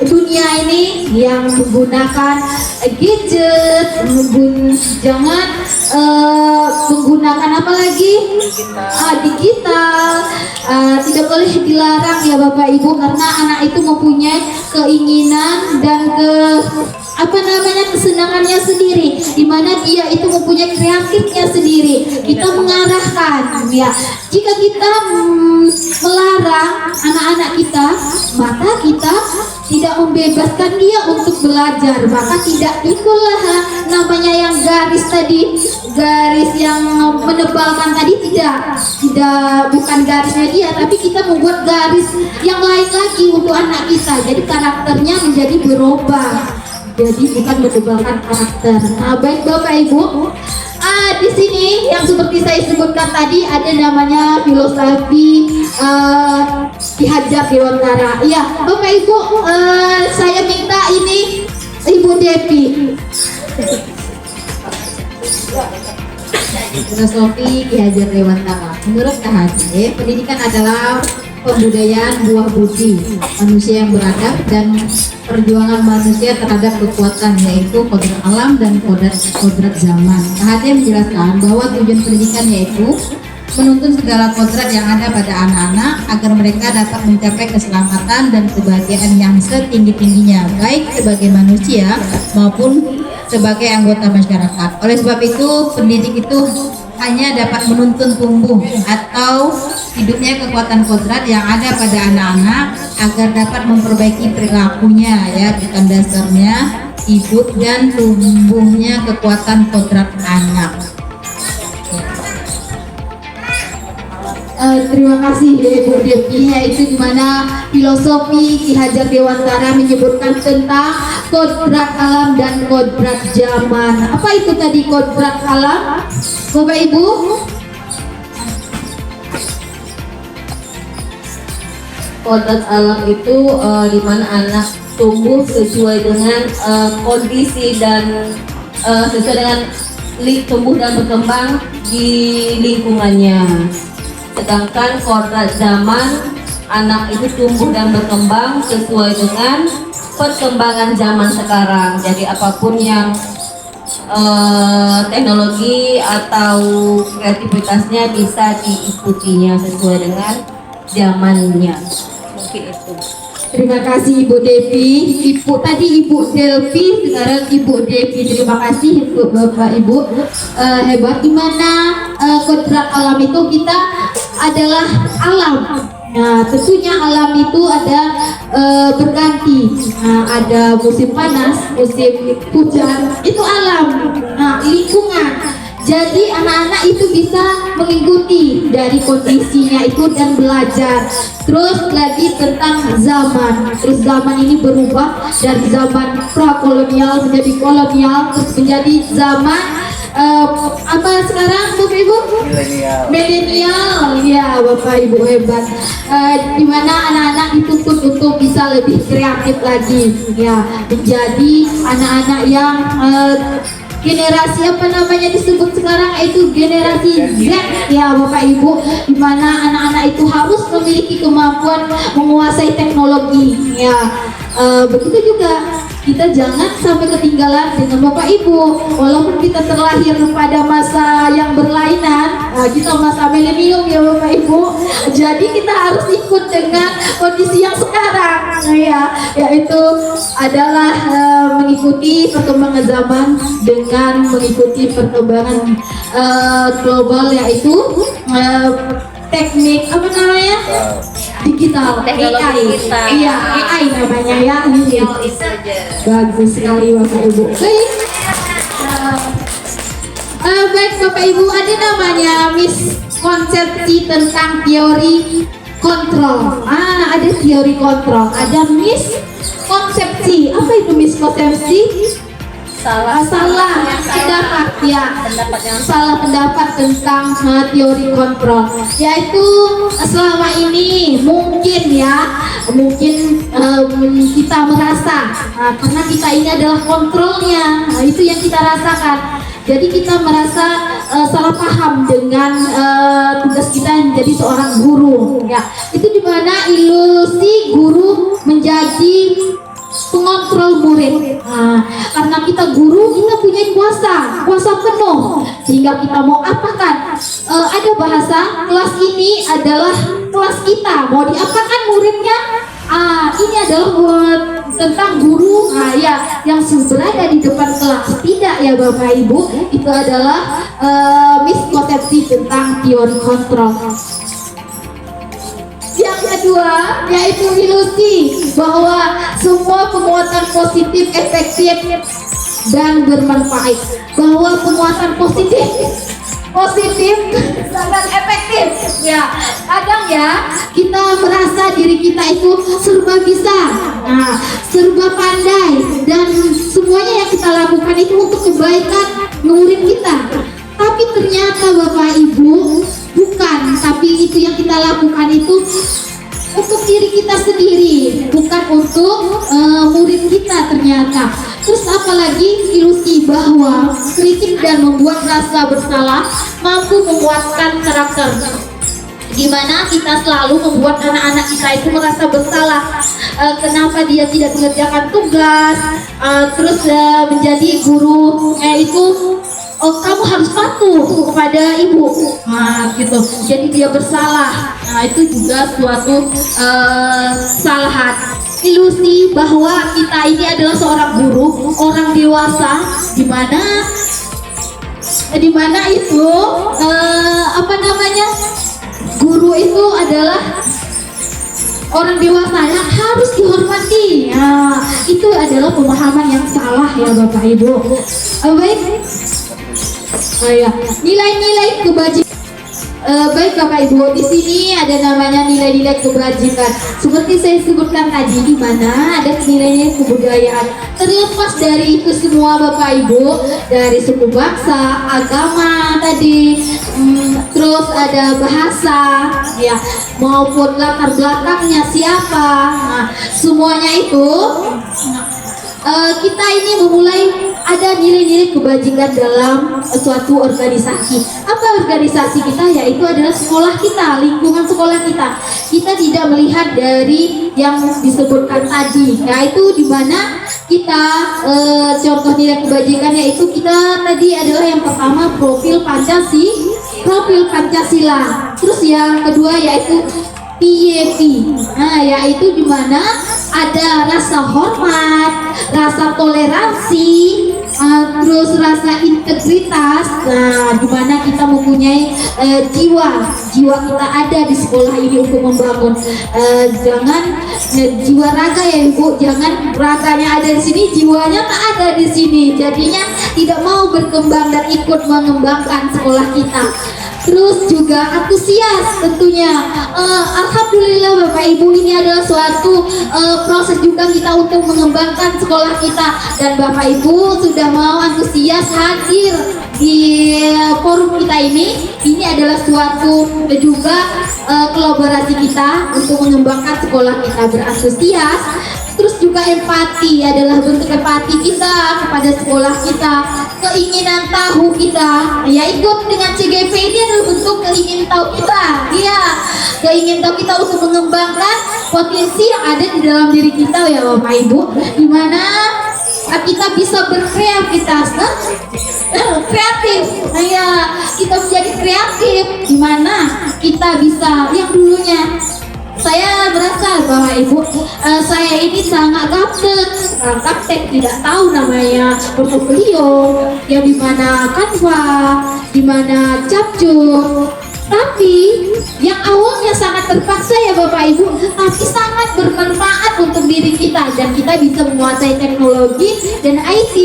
dunia ini yang menggunakan gadget, jangan menggunakan apa lagi digital, tidak boleh dilarang ya Bapak Ibu, karena anak itu mempunyai keinginan dan kesenangannya sendiri, dimana dia itu mempunyai kreatifnya sendiri. Kita mengarahkan, ya, jika kita melarang anak-anak kita, maka kita tidak membebaskan dia untuk belajar, maka tidak itulah namanya yang garis tadi, garis yang menebalkan tadi, bukan garisnya dia, tapi kita membuat garis yang lain lagi untuk anak kita, jadi karakternya menjadi berubah, jadi bukan menebalkan karakter. Baik Bapak Ibu, di sini yang seperti saya sebutkan tadi ada namanya filosofi Ki Hajar Dewantara. Ya, Bapak Ibu, saya minta ini Ibu Devi. Filosofi Ki Hajar Dewantara. Menurut Kak Hajar, pendidikan adalah pembudayaan buah budi manusia yang beradab dan perjuangan manusia terhadap kekuatan, yaitu kodrat alam dan kodrat zaman. Kak Hajar menjelaskan bahwa tujuan pendidikan yaitu menuntun segala kodrat yang ada pada anak-anak agar mereka dapat mencapai keselamatan dan kebahagiaan yang setinggi-tingginya, baik sebagai manusia maupun sebagai anggota masyarakat. Oleh sebab itu, pendidik itu hanya dapat menuntun tumbuh atau hidupnya kekuatan kodrat yang ada pada anak-anak agar dapat memperbaiki perilakunya, ya, bukan dasarnya hidup dan tumbuhnya kekuatan kodrat anak. Terima kasih Ibu Devi, yaitu dimana filosofi Ki Hajar Dewantara menyebutkan tentang kodrat alam dan kodrat zaman. Apa itu tadi kodrat alam, Bapak Ibu? Kodrat alam itu dimana anak tumbuh sesuai dengan kondisi dan sesuai dengan tumbuh dan berkembang di lingkungannya. Sedangkan kodrat zaman, anak itu tumbuh dan berkembang sesuai dengan perkembangan zaman sekarang. Jadi apapun yang teknologi atau kreativitasnya bisa diikutinya sesuai dengan zamannya. Mungkin itu. Terima kasih Ibu Devi. Tadi Ibu Delvi, sekarang Ibu Devi. Terima kasih untuk Bapak Ibu. Hebat. Dimana kodrat alam itu kita adalah alam. Nah, tentunya alam itu ada berganti. Ada musim panas, musim hujan. Itu alam. Lingkungan. Jadi anak-anak itu bisa mengikuti dari kondisinya itu dan belajar. Terus lagi tentang zaman. Terus zaman ini berubah dari zaman prakolonial menjadi kolonial, terus menjadi zaman apa sekarang Bapak Ibu? Milenial. Ya Bapak Ibu hebat. Dimana anak-anak dituntut untuk bisa lebih kreatif lagi, ya, menjadi anak-anak yang generasi apa namanya disebut sekarang itu generasi Z, ya Bapak Ibu, dimana anak-anak itu harus memiliki kemampuan menguasai teknologi, ya. Begitu juga kita jangan sampai ketinggalan dengan Bapak Ibu. Walaupun kita terlahir pada masa yang berlainan, kita masa milenium ya Bapak Ibu, jadi kita harus ikut dengan kondisi yang sekarang, ya, yaitu adalah mengikuti perkembangan zaman dengan mengikuti perkembangan global, yaitu teknik apa namanya? Digital, Teknologi AI. digital. Iya, AI namanya ya. Bagus sekali Bapak Ibu. Baik. Baik Bapak Ibu, ada namanya miskonsepsi tentang teori kontrol. Ada teori kontrol, ada miskonsepsi. Apa itu miskonsepsi? Salah pendapat ya, salah pendapat tentang teori kontrol, yaitu selama ini mungkin kita merasa karena kita ini adalah kontrolnya, itu yang kita rasakan. Jadi kita merasa salah paham dengan tugas kita menjadi seorang guru, ya. Itu dimana ilusi guru menjadi pengontrol murid. Karena kita guru, kita punya kuasa penuh, sehingga kita mau apakan. Ada bahasa kelas ini adalah kelas kita, mau diapakan muridnya. Ini adalah tentang guru, ya, yang berada di depan kelas. Tidak ya Bapak Ibu, itu adalah miskonsepsi tentang teori kontrol. Yang kedua yaitu ilusi bahwa semua penguatan positif efektif dan bermanfaat, bahwa penguatan positif sangat efektif, ya. Kadang ya kita merasa diri kita itu serba bisa, serba pandai, dan semuanya yang kita lakukan itu untuk kebaikan murid kita. Tapi ternyata Bapak Ibu bukan, tapi itu yang kita lakukan itu untuk diri kita sendiri, bukan untuk murid kita ternyata. Terus apalagi ilusi bahwa kritik dan membuat rasa bersalah mampu menguatkan karakter, di mana kita selalu membuat anak-anak kita itu merasa bersalah. Kenapa dia tidak mengerjakan tugas, terus menjadi guru itu kamu harus patuh kepada ibu, gitu. Jadi dia bersalah. Itu juga suatu kesalahan. Ilusi bahwa kita ini adalah seorang guru, orang dewasa, di mana itu guru itu adalah orang dewasa yang harus dihormati. Itu adalah pemahaman yang salah ya Bapak Ibu. Baik. Nilai-nilai kebajikan. Baik Bapak Ibu, di sini ada namanya nilai-nilai kebajikan. Seperti saya sebutkan tadi, di mana ada nilai-nilai kebudayaan. Terlepas dari itu semua Bapak Ibu, dari suku bangsa, agama tadi, terus ada bahasa, ya, maupun latar belakangnya siapa. Semuanya itu kita ini memulai ada nilai-nilai kebajikan dalam suatu organisasi. Apa organisasi kita? Yaitu adalah sekolah kita, lingkungan sekolah kita. Kita tidak melihat dari yang disebutkan tadi, yaitu di mana kita contoh nilai kebajikan, yaitu kita tadi adalah yang pertama profil Pancasila. Terus yang kedua yaitu PYP, yaitu di mana ada rasa hormat, rasa toleransi, terus rasa integritas. Di mana kita mempunyai jiwa kita ada di sekolah ini untuk membangun. Jangan jiwa raga ya Ibu, jangan raganya ada di sini, jiwanya tak ada di sini. Jadinya tidak mau berkembang dan ikut mengembangkan sekolah kita. Terus juga antusias tentunya. Alhamdulillah Bapak Ibu, ini adalah suatu proses juga kita untuk mengembangkan sekolah kita, dan Bapak Ibu sudah mau antusias hadir di forum kita ini. Ini adalah suatu juga kolaborasi kita untuk mengembangkan sekolah kita, berantusias. Terus juga empati adalah bentuk empati kita kepada sekolah kita, keinginan tahu kita, ya ikut dengan CGP ini adalah bentuk keingin tahu kita, keingin tahu kita untuk mengembangkan potensi yang ada di dalam diri kita ya Bapak Ibu, di mana kita bisa berkreativitas, kreatif, kita menjadi kreatif, di mana kita bisa yang dulunya. Saya merasa bahwa Ibu, saya ini sangat gaptek, tidak tahu namanya portofolio, yang dimana Canva, dimana Capcure, Tapi yang awalnya sangat terpaksa ya Bapak Ibu, tapi sangat bermanfaat untuk diri kita dan kita bisa menguasai teknologi dan IT,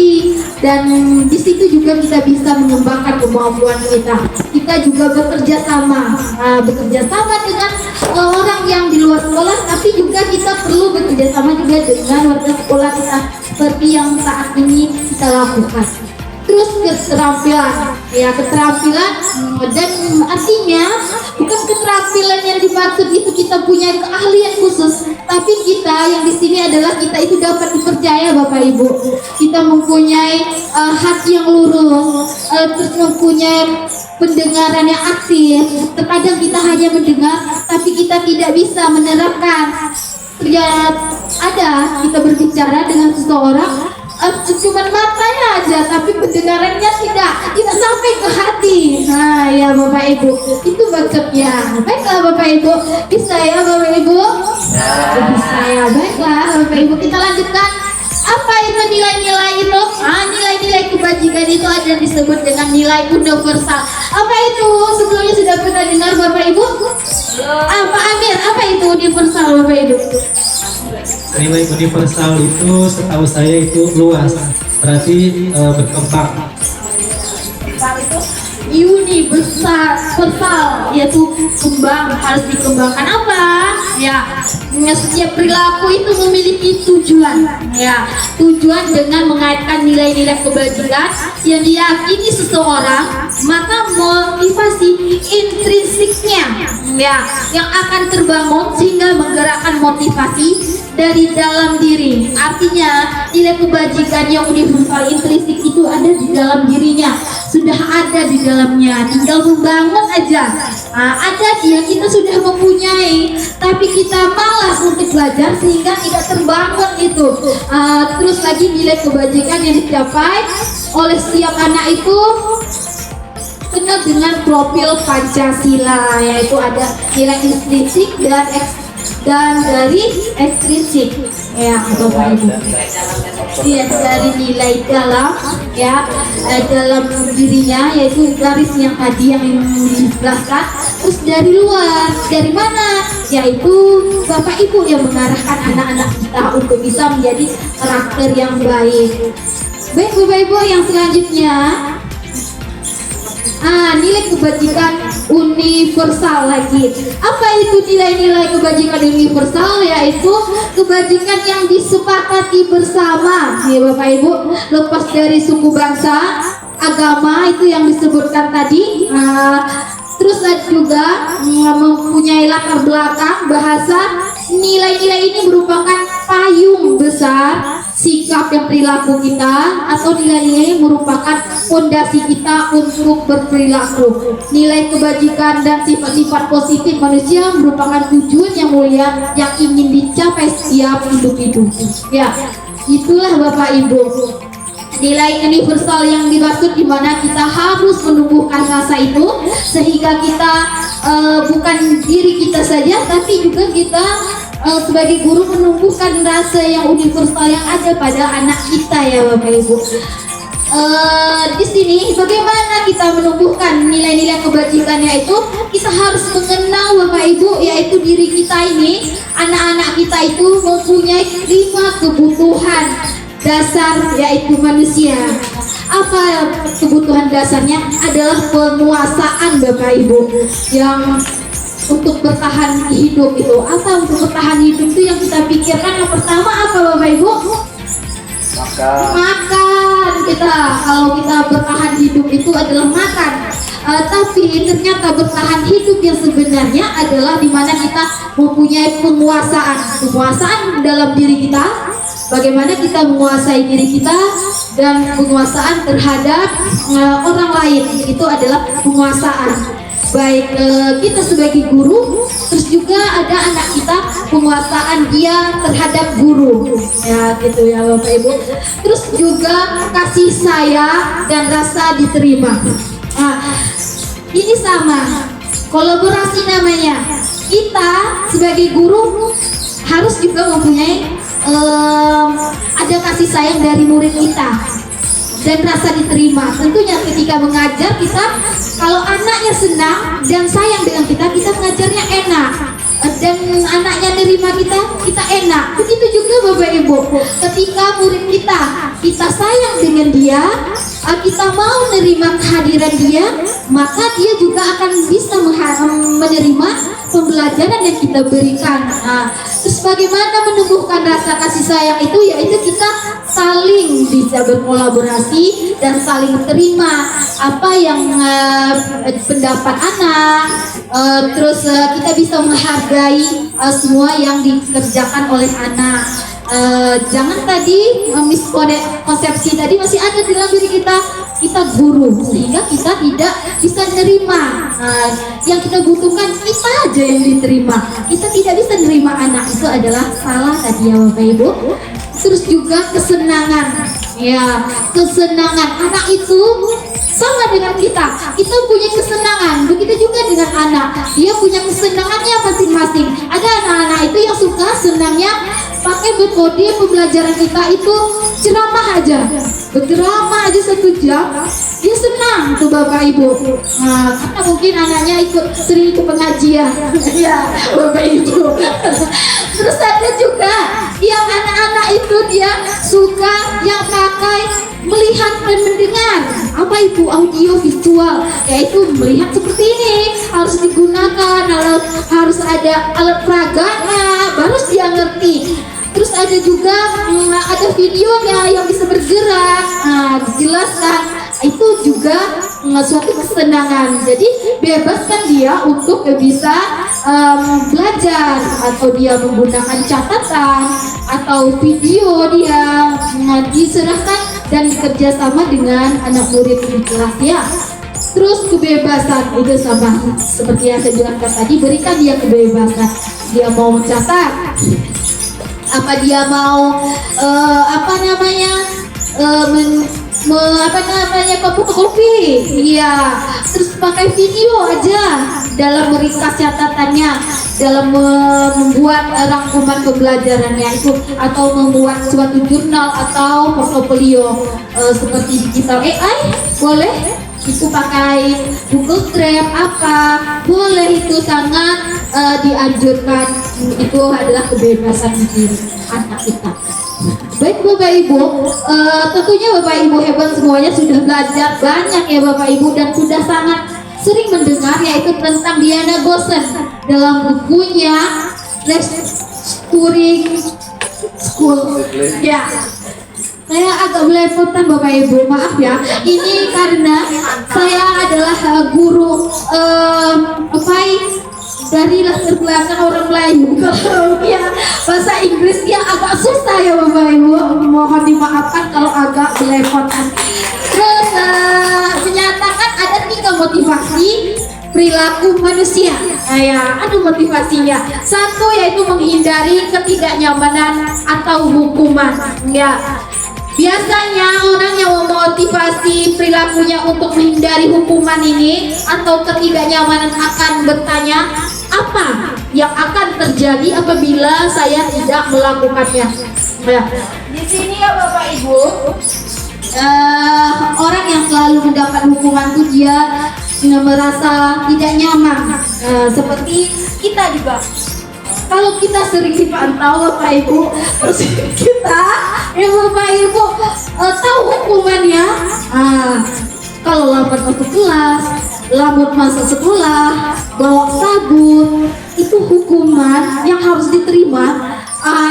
dan di situ juga kita bisa mengembangkan kemampuan kita. Kita juga bekerja sama dengan orang yang di luar sekolah, tapi juga kita perlu bekerja sama juga dengan warga sekolah kita seperti yang saat ini kita lakukan. Terus keterampilan, ya keterampilan, dan artinya bukan keterampilan yang dimaksud itu kita punya keahlian khusus, tapi kita yang di sini adalah kita itu dapat dipercaya Bapak Ibu. Kita mempunyai hati yang lurus, terus mempunyai pendengaran yang aktif. Terkadang kita hanya mendengar, tapi kita tidak bisa menerapkan. Terlihat ada kita berbicara dengan seseorang, cuma matanya aja tapi pendengarannya tidak sampai ke hati. Nah ya Bapak Ibu, itu maksudnya. Baiklah Bapak Ibu, bisa ya Bapak Ibu? Bisa ya. Baiklah Bapak Ibu, kita lanjutkan. Apa itu nilai-nilai itu? Nilai-nilai kebajikan itu ada disebut dengan nilai universal. Apa itu? Sebelumnya sudah pernah dengar Bapak Ibu? Pak Amir, apa itu universal Bapak Ibu? Nilai universal itu setahu saya itu luas, berarti berkembang. Universal yaitu kembang, harus dikembangkan apa? Ya, setiap perilaku itu memiliki tujuan. Ya, tujuan dengan mengaitkan nilai-nilai kebajikan yang diyakini seseorang, maka motivasi intrinsiknya ya yang akan terbangun sehingga menggerakkan motivasi dari dalam diri. Artinya nilai kebajikan yang universal intrinsik itu ada di dalam dirinya, sudah ada di dalamnya, tinggal membangun aja. Ada dia kita sudah mempunyai, tapi kita malas untuk belajar sehingga tidak terbangun itu. Terus lagi nilai kebajikan yang dicapai oleh setiap anak itu kenal dengan profil Pancasila, yaitu ada nilai intrinsik dan dari ekstrinsik ya Bapak Ibu. Dia dari nilai dalam ya dalam dirinya, yaitu garis yang tadi yang dijelaskan. Terus dari luar, dari mana? Yaitu Bapak Ibu yang mengarahkan anak-anak kita untuk bisa menjadi karakter yang baik. Baik Bapak Ibu, yang selanjutnya nilai kebajikan universal lagi. Apa itu nilai-nilai kebajikan universal? Yaitu kebajikan yang disepakati bersama ya Bapak Ibu, lepas dari suku, bangsa, agama itu yang disebutkan tadi. Terus juga mempunyai latar belakang bahasa. Nilai-nilai ini merupakan payung besar sikap dan perilaku kita, atau nilai-nilai merupakan fondasi kita untuk berperilaku. Nilai kebajikan dan sifat-sifat positif manusia merupakan tujuan yang mulia yang ingin dicapai setiap individu. Ya, itulah Bapak Ibu nilai universal yang dimaksud, di mana kita harus menumbuhkan rasa itu sehingga kita bukan diri kita saja, tapi juga kita sebagai guru menumbuhkan rasa yang universal yang ada pada anak kita ya Bapak Ibu. Di sini bagaimana kita menumbuhkan nilai-nilai kebajikannya itu? Kita harus mengenal Bapak Ibu, yaitu diri kita ini, anak-anak kita itu mempunyai 5 kebutuhan dasar yaitu manusia. Apa kebutuhan dasarnya? Adalah penguasaan Bapak Ibu, yang untuk bertahan hidup itu. Apa untuk bertahan hidup itu yang kita pikirkan yang pertama apa Bapak Ibu? Makan. Kita kalau kita bertahan hidup itu adalah makan. Tapi ternyata bertahan hidup yang sebenarnya adalah dimana kita mempunyai penguasaan dalam diri kita. Bagaimana kita menguasai diri kita dan penguasaan terhadap orang lain, itu adalah penguasaan. Baik kita sebagai guru, terus juga ada anak kita penguasaan dia terhadap guru, ya gitu ya Bapak Ibu. Terus juga kasih sayang dan rasa diterima. Ini sama, kolaborasi namanya. Kita sebagai guru harus juga mempunyai ada kasih sayang dari murid kita. dan rasa diterima. Tentunya ketika mengajar kita, kalau anaknya senang dan sayang dengan kita mengajarnya enak. Dan anaknya nerima kita enak. Begitu juga Bapak Ibu, ketika murid kita sayang dengan dia, kita mau menerima kehadiran dia, maka dia juga akan bisa menerima pembelajaran yang kita berikan. Terus bagaimana menumbuhkan rasa kasih sayang itu, yaitu kita saling bisa berkolaborasi dan saling terima apa yang pendapat anak. Terus kita bisa menghargai semua yang dikerjakan oleh anak. Jangan tadi miskonsepsi tadi masih ada dalam diri kita guru, sehingga kita tidak bisa menerima. Yang kita butuhkan kita aja yang diterima, kita tidak bisa menerima anak. Itu adalah salah tadi ya Bapak Ibu. Terus juga kesenangan, ya kesenangan anak itu sama dengan kita punya kesenangan. Begitu juga dengan anak, dia punya kesenangannya masing-masing. Ada anak-anak itu yang suka senangnya pakai metode pembelajaran kita itu ceramah aja, berceramah aja 1 jam, dia senang tuh Bapak Ibu. Karena mungkin anaknya sering ikut pengajian, ya Bapak Ibu. Terus ada juga yang anak-anak itu dia suka yang pakai melihat dan mendengar. Apa itu audio visual? Yaitu melihat seperti ini, harus digunakan, harus ada alat peraganya, baru dia ngerti. Terus ada juga ada videonya yang bisa bergerak, dijelaskan. Itu juga suatu kesenangan. Jadi bebaskan dia untuk bisa belajar, atau dia menggunakan catatan atau video, dia diserahkan dan bekerjasama dengan anak murid di kelas ya. Terus kebebasan itu sama seperti yang saya jelaskan tadi, berikan dia kebebasan. Dia mau mencatat, apa dia mau fotokopi, iya. Terus pakai video aja dalam meringkas catatannya, dalam membuat rangkuman pembelajarannya itu, atau membuat suatu jurnal atau portofolio seperti digital AI boleh. Itu pakai Google Drive boleh, itu sangat dianjurkan. Itu adalah kebebasan diri anak kita. Baik Bapak Ibu, tentunya Bapak Ibu hebat semuanya, sudah belajar banyak ya Bapak Ibu, dan sudah sangat sering mendengar yaitu tentang Diana Gosen dalam bukunya Restoring School ya. Saya agak belepotan Bapak Ibu, maaf ya. Ini karena saya adalah guru dari latar belakang orang Melayu. Kalau ya bahasa Inggris dia agak susah ya Bapak Ibu. Mohon dimaafkan kalau agak belepotan. Terus menyatakan ada 3 motivasi perilaku manusia. Ada motivasinya. 1 yaitu menghindari ketidaknyamanan atau hukuman. Ya. Biasanya orang yang memotivasi perilakunya untuk menghindari hukuman ini atau ketidaknyamanan akan bertanya, apa yang akan terjadi apabila saya tidak melakukannya? Di sini ya Bapak Ibu, orang yang selalu mendapat hukuman itu dia merasa tidak nyaman. Seperti kita juga. Kalau kita sering dipantau Bapak Ibu, terus kita ya Bapak Ibu tahu hukumannya. Kalau lambat masuk kelas, lambat masuk sekolah, bawa sabun, itu hukuman yang harus diterima.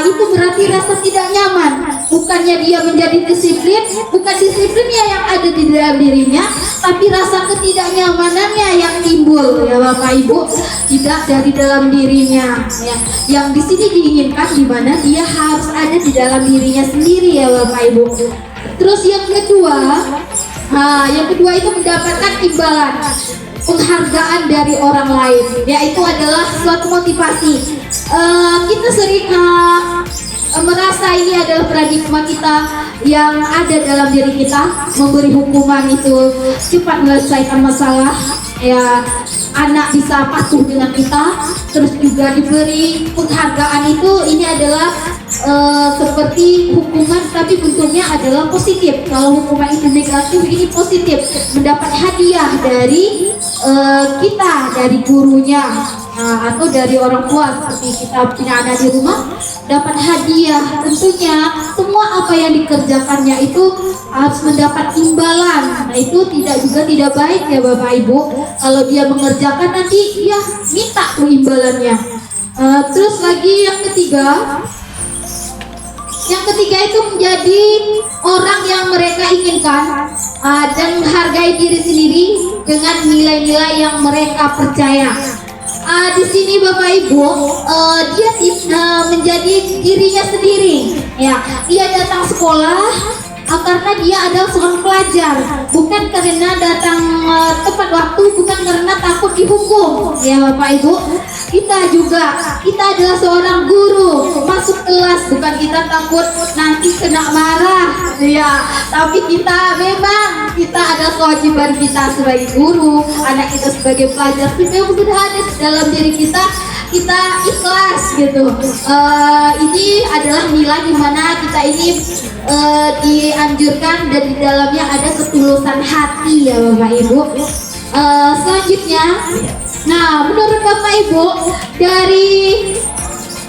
Itu berarti rasa tidak nyaman. Bukannya dia menjadi disiplin, bukan disiplinnya yang ada di dalam dirinya, tapi rasa ketidaknyamanannya yang timbul ya Bapak Ibu, tidak dari dalam dirinya ya. Yang di sini diinginkan di mana dia harus ada di dalam dirinya sendiri ya Bapak Ibu. Terus yang kedua itu mendapatkan imbalan, penghargaan dari orang lain, yaitu adalah suatu motivasi. Kita sering merasa ini adalah paradigma kita yang ada dalam diri kita, memberi hukuman itu cepat menyelesaikan masalah ya, anak bisa patuh dengan kita. Terus juga diberi penghargaan itu, ini adalah seperti hukuman tapi bentuknya adalah positif. Kalau hukuman itu negatif, ini positif, mendapat hadiah dari kita, dari gurunya, atau dari orang tua. Seperti kita punya anak di rumah, dapat hadiah. Tentunya semua apa yang dikerjakannya itu harus mendapat imbalan. Nah, itu tidak baik ya Bapak Ibu. Kalau dia mengerjakan nanti dia minta tuh imbalannya. Terus lagi yang ketiga itu menjadi orang yang mereka inginkan dan menghargai diri sendiri dengan nilai-nilai yang mereka percaya. Di sini Bapak Ibu, dia menjadi dirinya sendiri. Ya, dia datang sekolah karena dia adalah seorang pelajar, bukan karena datang tepat waktu, bukan karena takut dihukum. Ya Bapak Ibu, kita adalah seorang guru, masuk kelas bukan kita takut nanti kena marah, ya, tapi kita ada kewajiban kita sebagai guru, anak kita sebagai pelajar, memang sudah ada dalam diri kita ikhlas gitu. Ini adalah nilai dimana kita ini dianjurkan dan di dalamnya ada ketulusan hati ya Bapak Ibu. Selanjutnya, nah menurut Bapak Ibu, dari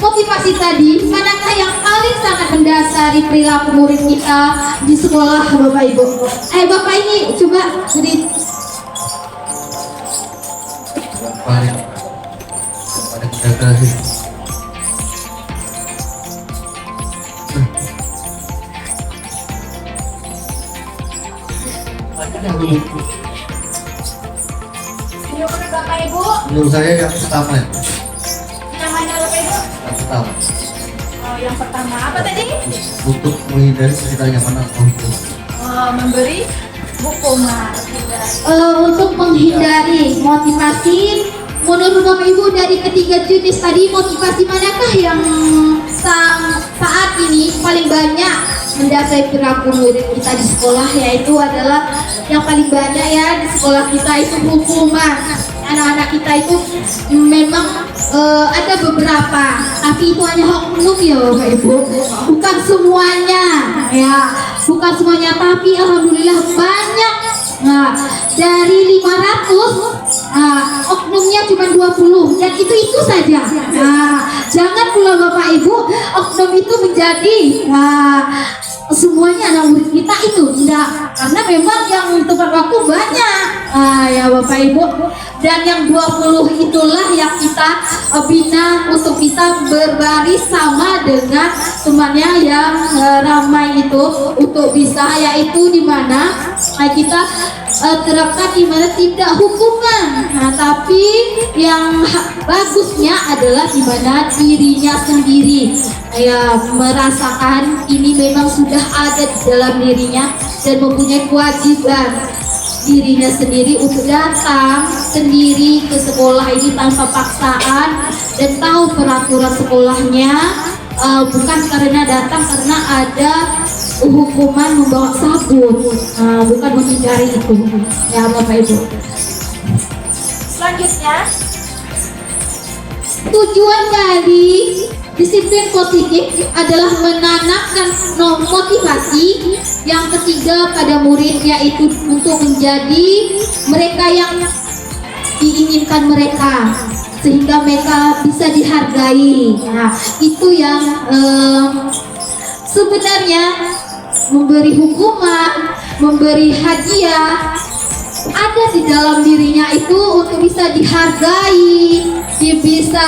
motivasi tadi, manakah yang paling sangat mendasari perilaku murid kita di sekolah Bapak Ibu? Bapak ini coba beri. Pada kita kasih. Menurut Bapak Ibu, Menurut saya yang pertama. yang mana Bapak Ibu? Yang pertama. Yang pertama apa tadi? Untuk menghindari sekitarnya mana hukum. Memberi hukuman. Untuk menghindari motivasi, menurut Bapak Ibu dari ketiga jenis tadi, motivasi manakah yang saat ini paling banyak mendasari perilaku murid kita di sekolah? Yaitu adalah yang paling banyak ya di sekolah kita itu hukuman. Anak-anak kita itu memang ada beberapa, tapi itu hanya oknum ya Bapak Ibu, bukan semuanya ya, bukan semuanya, tapi alhamdulillah banyak. Nah, dari 500 oknumnya cuma 20 dan itu saja. Nah, jangan pula Bapak Ibu oknum itu menjadi semuanya anak murid kita itu tidak, karena memang yang tepat waktu banyak ya Bapak Ibu, dan yang 20 itulah yang kita bina untuk bisa berbaris sama dengan temannya yang ramai itu, untuk bisa yaitu dimana kita terapkan dimana tidak hukuman, tapi yang bagusnya adalah dimana dirinya sendiri ya merasakan ini memang sudah ada di dalam dirinya dan mempunyai kewajiban dirinya sendiri untuk datang sendiri ke sekolah ini tanpa paksaan dan tahu peraturan sekolahnya, bukan karena datang karena ada hukuman membawa sabun, bukan menghindari itu ya Bapak Ibu. Selanjutnya, tujuan dari disiplin positif adalah menanamkan motivasi yang ketiga pada murid, yaitu untuk menjadi mereka yang diinginkan mereka, sehingga mereka bisa dihargai. Nah, itu yang sebenarnya memberi hukuman, memberi hadiah ada di dalam dirinya itu untuk bisa dihargai, dia bisa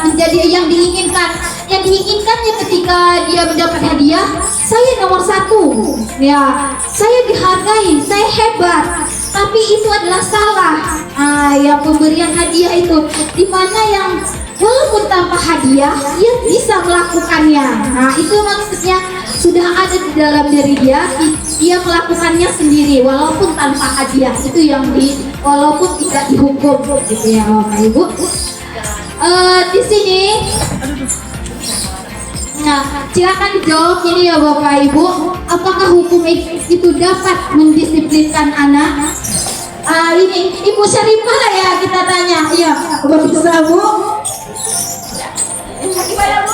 menjadi yang diinginkan. Yang diinginkannya ketika dia mendapat hadiah, saya nomor 1 ya, saya dihargai, saya hebat. Tapi itu adalah salah. Yang pemberian hadiah itu dimana yang walaupun tanpa hadiah dia bisa melakukannya. Itu maksudnya sudah ada di dalam diri dia melakukannya sendiri walaupun tanpa hadiah. Itu yang walaupun tidak dihukum gitu ya Bapak Ibu. Di sini silakan dijawab ini ya Bapak Ibu, apakah hukum itu dapat mendisiplinkan anak? Ini Ibu Syarifah ya kita tanya. Iya, bagus Bu. gimana Bu?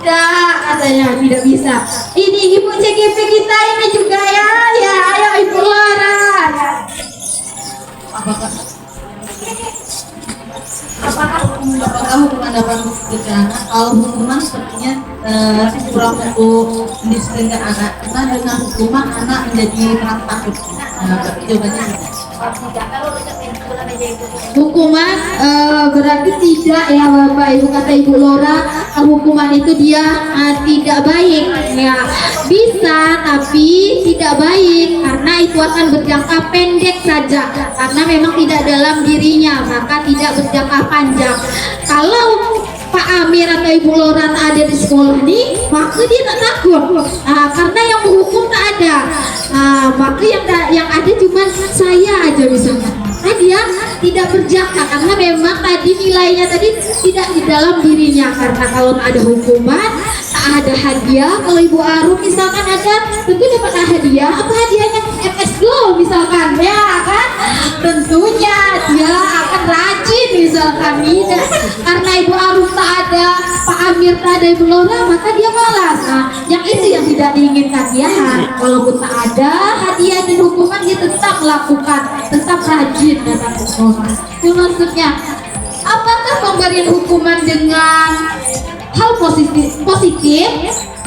tidak, katanya tidak bisa. Ini ibu CGP kita ini juga ya, ya ayo ibu Laura. Apakah hukuman dapat diberikan anak? Kalau hukuman sepertinya kurang untuk mendisiplinkan anak, karena dengan hukuman anak menjadi takut. Jawabannya hukuman berarti tidak ya Bapak Ibu, kata Ibu Laura, hukuman itu dia tidak baik ya, bisa tapi tidak baik karena itu akan berjangka pendek saja, karena memang tidak dalam dirinya, maka tidak berjangka panjang. Kalau Pak Amir atau Ibu Laura tak ada di sekolah ini, maka dia tak takut, karena yang menghukum tak ada, maka yang ada cuma saya aja misalnya. Nah, dia tidak berjangka karena memang tadi nilainya tadi tidak di dalam dirinya, karena kalau tak ada hukuman, tak ada hadiah. Kalau Ibu Arum misalkan ada, tentu dapat hadiah. Apa hadiahnya? MS Glow misalkan, ya kan? Tentunya dia akan rajin misalkan tidak. Karena Ibu Arum tak ada, Pak Amir tak ada, Ibu Laura, maka dia malas. Nah, yang itu yang tidak diinginkan dia. Walaupun tak ada hadiah dan hukuman, dia tetap melakukan, tetap rajin datang ke sekolah. Itu maksudnya. Apakah pemberian hukuman dengan hal positif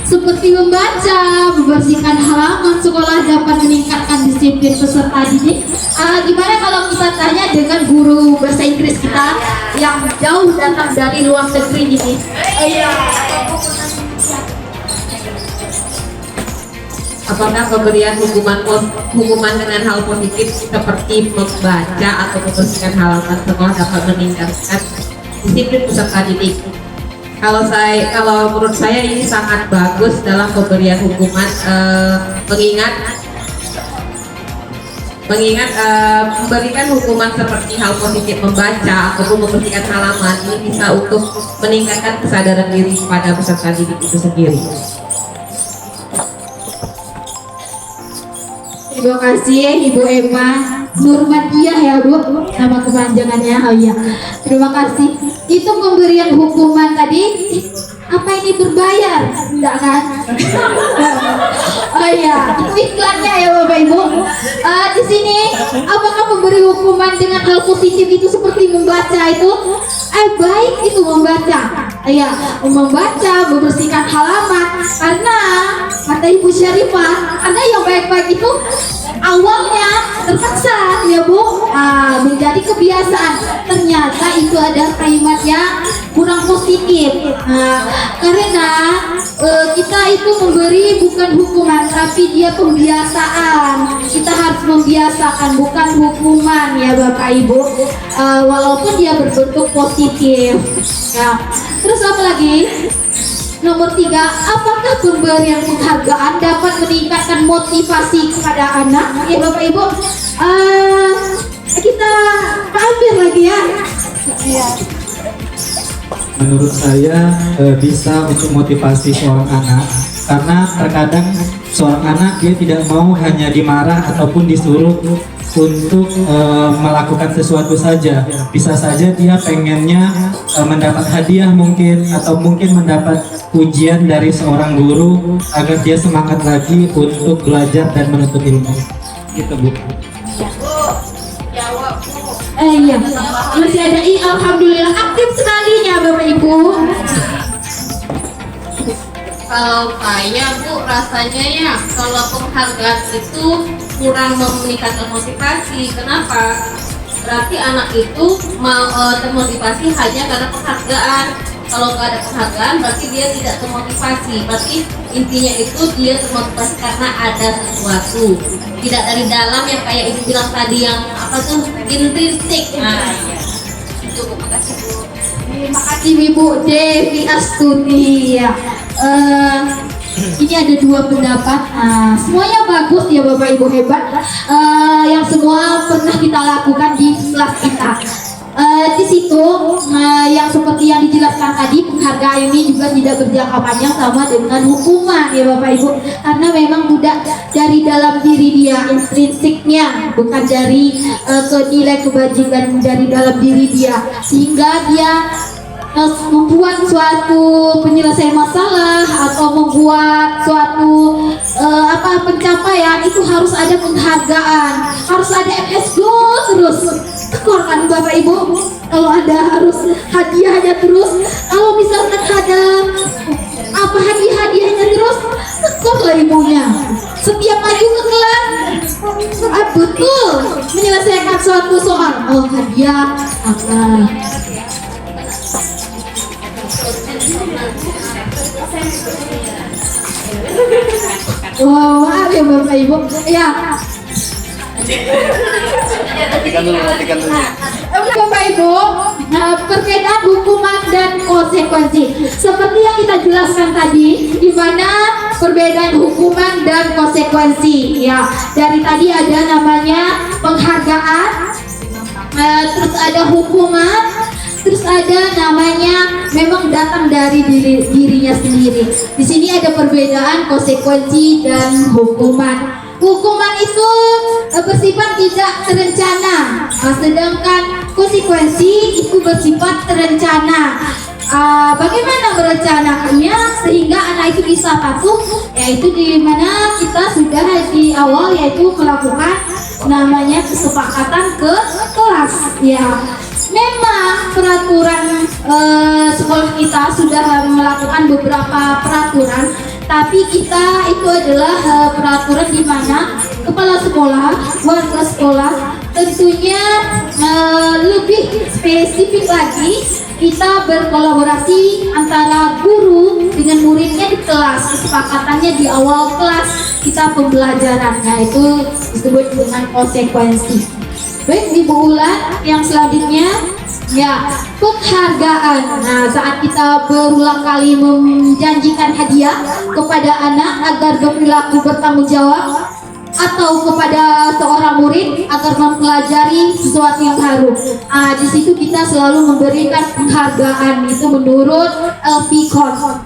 seperti membaca, membersihkan halaman sekolah dapat meningkatkan disiplin peserta didik? Gimana kalau kita tanya dengan guru bahasa Inggris kita yang jauh datang dari luar negeri ini? apakah pemberian hukuman dengan hal positif seperti membaca atau membersihkan halaman sekolah dapat meningkatkan disiplin peserta didik? Kalau menurut saya ini sangat bagus dalam pemberian hukuman, mengingat memberikan hukuman seperti hal positif membaca ataupun membersihkan halaman ini bisa untuk meningkatkan kesadaran diri pada peserta didik itu sendiri. Terima kasih Ibu Emma Nurmadiah ya Bu, nama kepanjangannya. Oh iya, terima kasih. Itu pemberian hukuman tadi, apa ini berbayar? Enggak kan? Oh iya, itu iklannya ya Bapak Ibu. Di sini apakah memberi hukuman dengan hal positif itu seperti membaca itu? Baik itu membaca. Ya, membaca, membersihkan halaman, karena kata Ibu Syarifah, karena yang baik-baik itu awalnya terpaksa ya Bu, menjadi kebiasaan. Ternyata itu ada kalimat yang kurang positif. Karena kita itu memberi bukan hukuman, tapi dia pembiasaan. Kita harus membiasakan, bukan hukuman ya Bapak Ibu. Walaupun dia berbentuk positif. Ya. Terus apa lagi? Nomor 3, apakah pemberian penghargaan dapat meningkatkan motivasi kepada anak? Ya Bapak Ibu, kita ambil lagi ya. Iya. Menurut saya bisa untuk motivasi seorang anak, karena terkadang seorang anak dia tidak mau hanya dimarah ataupun disuruh untuk melakukan sesuatu saja. Bisa saja dia pengennya mendapat hadiah mungkin, atau mungkin mendapat pujian dari seorang guru agar dia semangat lagi untuk belajar dan menuntut ilmu. Gitu Bu. Iya, masih ada alhamdulillah aktif sekali ya Bapak Ibu. Kalau saya Bu, rasanya ya kalau penghargaan itu kurang meningkatkan motivasi. Kenapa? Berarti anak itu mau termotivasi hanya karena penghargaan. Kalau nggak ada penghargaan berarti dia tidak termotivasi. Berarti intinya itu dia termotivasi karena ada sesuatu, tidak dari dalam yang kayak ibu bilang tadi, yang apa tuh, intrinsik. Nah, iya. Itu Bu, makasih Bu. Terima kasih Ibu Devi Astuti ya. Ini ada 2 pendapat, semuanya bagus ya Bapak Ibu, hebat. Yang semua pernah kita lakukan di kelas kita. Di situ yang seperti yang dijelaskan tadi, penghargaan ini juga tidak berjangka panjang sama dengan hukuman ya Bapak Ibu, karena memang udah dari dalam diri dia, intrinsiknya, bukan dari nilai kebajikan dari dalam diri dia, sehingga dia membuat suatu penyelesaian masalah atau membuat suatu pencapaian, itu harus ada penghargaan, harus ada MSGO terus. Tekor kan Bapak Ibu, kalau ada harus hadiahnya terus. Kalau misalkan ada hadiahnya terus, tekor lah ibunya. Setiap maju ke kelas, betul menyelesaikan suatu soal. Oh, hadiah apa? Wow, maaf ya Bapak Ibu. Ya. Matikan dulu. Bapak Ibu, perbedaan hukuman dan konsekuensi. Seperti yang kita jelaskan tadi, di mana perbedaan hukuman dan konsekuensi. Ya, dari tadi ada namanya penghargaan, terus ada hukuman, terus ada namanya memang datang dari dirinya sendiri. Di sini ada perbedaan konsekuensi dan hukuman. Hukuman itu bersifat tidak terencana, sedangkan konsekuensi itu bersifat terencana. Bagaimana merencanakannya sehingga anak itu bisa patuh? Yaitu di mana kita sudah di awal yaitu melakukan namanya kesepakatan ke kelas. Ya, memang peraturan sekolah kita sudah melakukan beberapa peraturan, tapi kita itu adalah peraturan di mana kepala sekolah, warga sekolah tentunya lebih spesifik lagi. Kita berkolaborasi antara guru dengan muridnya di kelas, kesepakatannya di awal kelas kita pembelajaran, nah itu disebut dengan konsekuensi. Baik, Ibu Ulan, yang selanjutnya ya, penghargaan. Nah, saat kita berulang kali menjanjikan hadiah kepada anak agar berperilaku bertanggung jawab, atau kepada seorang murid agar mempelajari sesuatu yang baru. Di situ kita selalu memberikan penghargaan, itu menurut LPCON.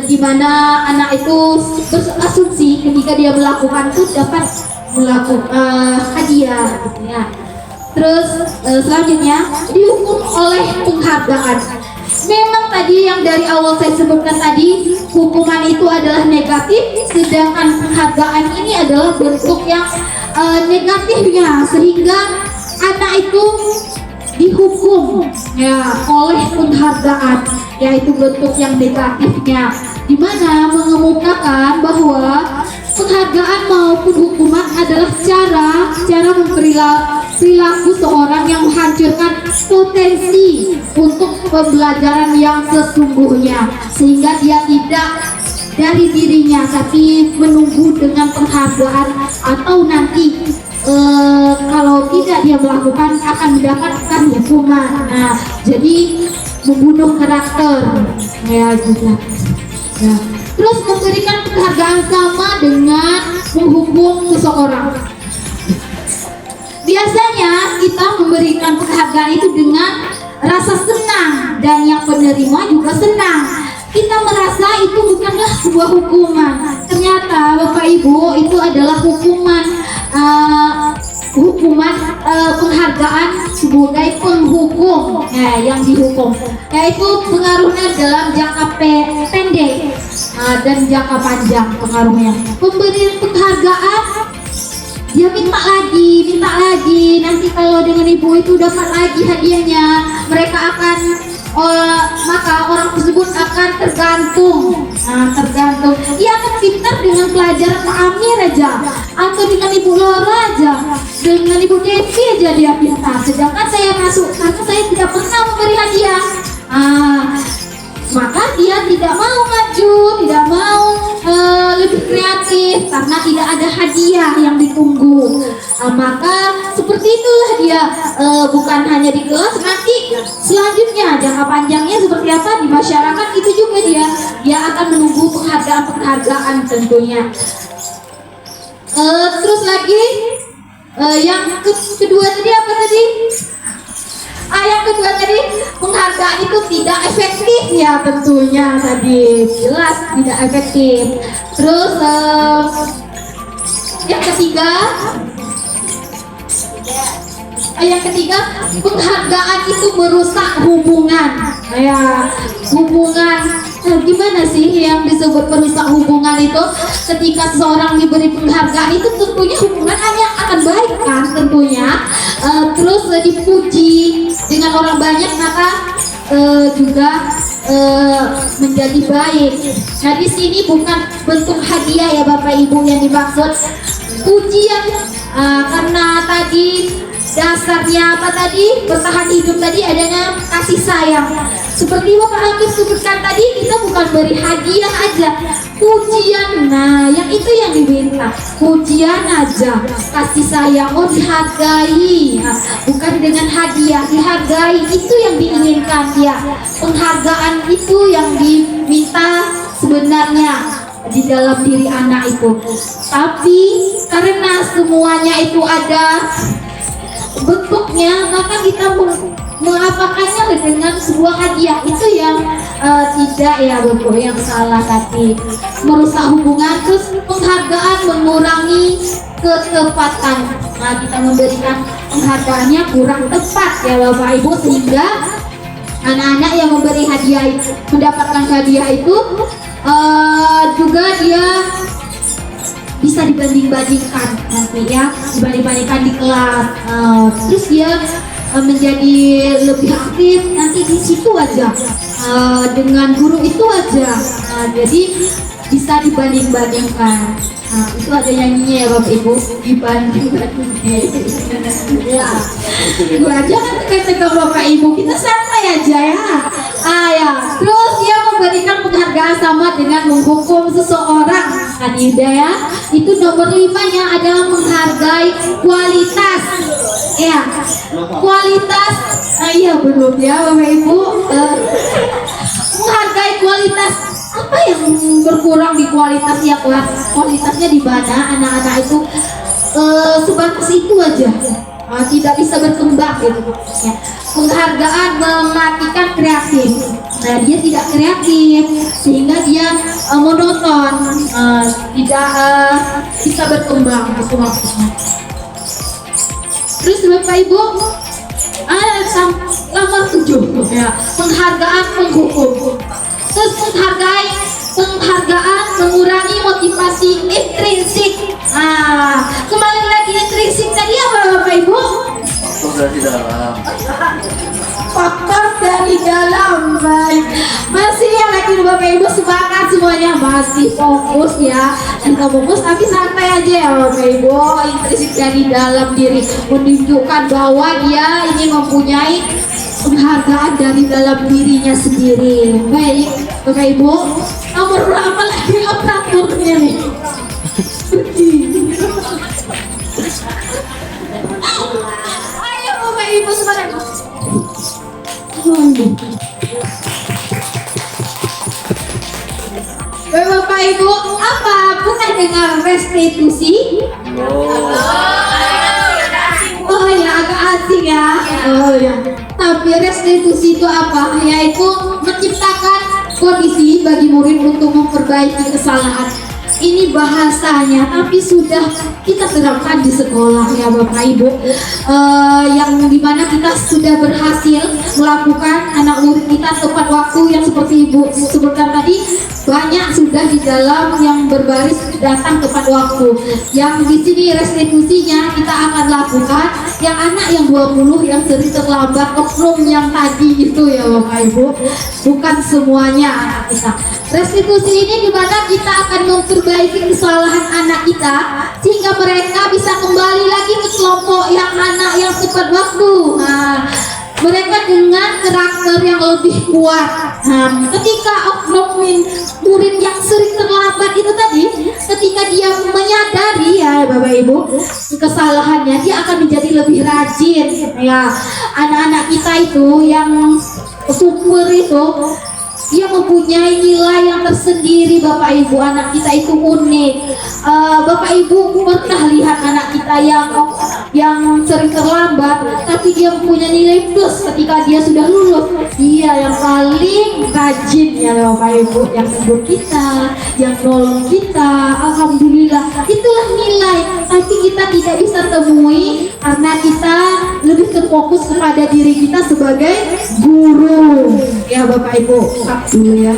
Di mana anak itu berasumsi ketika dia melakukan itu dapat melakukan hadiah, gitu ya. Terus selanjutnya dihukum oleh penghargaan. Memang tadi yang dari awal saya sebutkan tadi, hukuman itu adalah negatif, sedangkan penghargaan ini adalah bentuk yang negatifnya, sehingga anak itu dihukum ya oleh penghargaan, yaitu bentuk yang negatifnya, di mana mengemukakan bahwa penghargaan maupun hukuman adalah cara perilaku seorang yang menghancurkan potensi untuk pembelajaran yang sesungguhnya, sehingga dia tidak dari dirinya tapi menunggu dengan penghargaan, atau nanti kalau tidak dia melakukan akan mendapatkan hukuman. Nah, jadi membunuh karakter ya juga. Ya. Terus memberikan penghargaan sama dengan menghukum seseorang. Biasanya kita memberikan penghargaan itu dengan rasa senang, dan yang penerima juga senang. Kita merasa itu bukanlah sebuah hukuman, ternyata Bapak Ibu itu adalah hukuman penghargaan sebagai penghukum yang dihukum, yaitu pengaruhnya dalam jangka pendek dan jangka panjang pengaruhnya. Pemberian penghargaan dia minta lagi, nanti kalau dengan ibu itu dapat lagi hadiahnya, mereka akan maka orang tersebut akan tergantung. Dia akan pintar dengan pelajaran Pak Amir aja, atau dengan Ibu Laura aja, dengan Ibu Devi aja dia pintar, sedangkan saya masuk karena saya tidak pernah memberi hadiah. Maka dia tidak mau maju, tidak mau lebih kreatif karena tidak ada hadiah yang ditunggu. Maka seperti itulah dia, bukan hanya di kelas, nanti selanjutnya jangka panjangnya seperti apa di masyarakat itu juga dia akan menunggu penghargaan tentunya. Terus lagi yang kedua tadi apa tadi? Yang kedua tadi, penghargaan itu tidak efektif ya, tentunya tadi jelas tidak efektif. Terus yang ketiga Yang ketiga, penghargaan itu merusak hubungan. Ya, hubungan. Gimana sih yang disebut merusak hubungan itu? Ketika seseorang diberi penghargaan itu tentunya hubungan hanya akan baik kan tentunya. Terus dipuji dengan orang banyak maka juga menjadi baik. Nah di sini bukan bentuk hadiah ya Bapak Ibu yang dimaksud, pujian karena tadi dasarnya apa tadi, bertahan hidup tadi adanya kasih sayang. Seperti Bapak Hakim sebutkan tadi, kita bukan beri hadiah aja, pujian. Nah yang itu yang diminta, pujian aja, kasih sayang, oh dihargai, nah, bukan dengan hadiah, dihargai itu yang diinginkan ya. Penghargaan itu yang diminta sebenarnya di dalam diri anak itu. Tapi karena semuanya itu ada bentuknya, maka kita mengapakannya dengan sebuah hadiah, itu yang tidak ya Bapak, yang salah tadi, merusak hubungan. Terus penghargaan mengurangi ketepatan. Nah kita memberikan penghargaannya kurang tepat ya Bapak Ibu, sehingga anak-anak yang memberi hadiah mendapatkan hadiah itu juga dia bisa dibanding-bandingkan nanti ya, dibanding-bandingkan di kelas, terus dia menjadi lebih aktif nanti di situ aja, dengan guru itu aja, jadi bisa dibanding-bandingkan. Nah, itu ada nyanyinya ya Bapak Ibu, dibanding-bandingkan. Ya, jangan tekan-tekan Bapak Ibu, kita santai aja ya. Ya. Terus dia memberikan penghargaan sama dengan menghukum seseorang. Kanida ya, itu nomor 5-nya adalah menghargai kualitas. Ya, kualitas. Iya belum ya Bapak Ibu. Menghargai kualitas. Apa yang berkurang di kualitasnya? Kualitasnya di mana anak-anak itu sebatas itu aja, tidak bisa berkembang gitu ya. Penghargaan mematikan kreatif. Nah dia tidak kreatif sehingga dia monoton, tidak bisa berkembang gitu maksudnya. Terus Bapak Ibu nomor 7 ya, penghargaan penghukum. Terus penghargaan mengurangi motivasi intrinsik. Kembali lagi intrinsik tadi apa Bapak Ibu? Faktor dari dalam. Faktor dari dalam. Baik. Masih ya lagi Bapak Ibu, semangat semuanya, masih fokus ya. Kita fokus tapi santai aja ya Bapak Ibu. Intrinsik dari dalam diri menunjukkan bahwa dia ini mempunyai penghargaan dari dalam dirinya sendiri. Baik Bapak Ibu, nomor berapa lagi operatornya nih? Ayo Bapak Ibu semangat. Bapak Ibu, apa pernah dengar restitusi? Oh ya, agak asing ya. Oh ya. Tapi restitusi itu apa? Yaitu menciptakan kondisi bagi murid untuk memperbaiki kesalahan. Ini bahasanya, tapi sudah kita terapkan di sekolah ya Bapak Ibu, yang dimana kita sudah berhasil melakukan anak murid kita tepat waktu yang seperti Ibu sebutkan tadi. Banyak sudah di dalam yang berbaris datang tepat waktu. Yang di sini restitusinya kita akan lakukan yang anak yang 20 yang sering terlambat, oknum yang tadi itu ya Bapak Ibu, bukan semuanya anak kita. Restitusi ini dimana kita akan memperbaiki kesalahan anak kita sehingga mereka bisa kembali lagi ke kelompok yang anak yang tepat waktu. Mereka dengan karakter yang lebih kuat. Ketika oknum murid yang sering terlambat itu tadi, ketika dia menyadari ya Bapak Ibu kesalahannya, dia akan menjadi lebih rajin ya. Anak-anak kita itu yang super itu, dia mempunyai nilai yang tersendiri Bapak Ibu. Anak kita itu unik. Bapak Ibu pernah lihat anak kita yang yang sering terlambat, tapi dia punya nilai plus ketika dia sudah lulus. Dia yang paling rajin ya Bapak Ibu, yang negur kita, yang nolong kita. Alhamdulillah, itulah nilai. Tapi kita tidak bisa temui karena kita lebih terfokus kepada diri kita sebagai guru. Ya Bapak Ibu, stop dulu ya.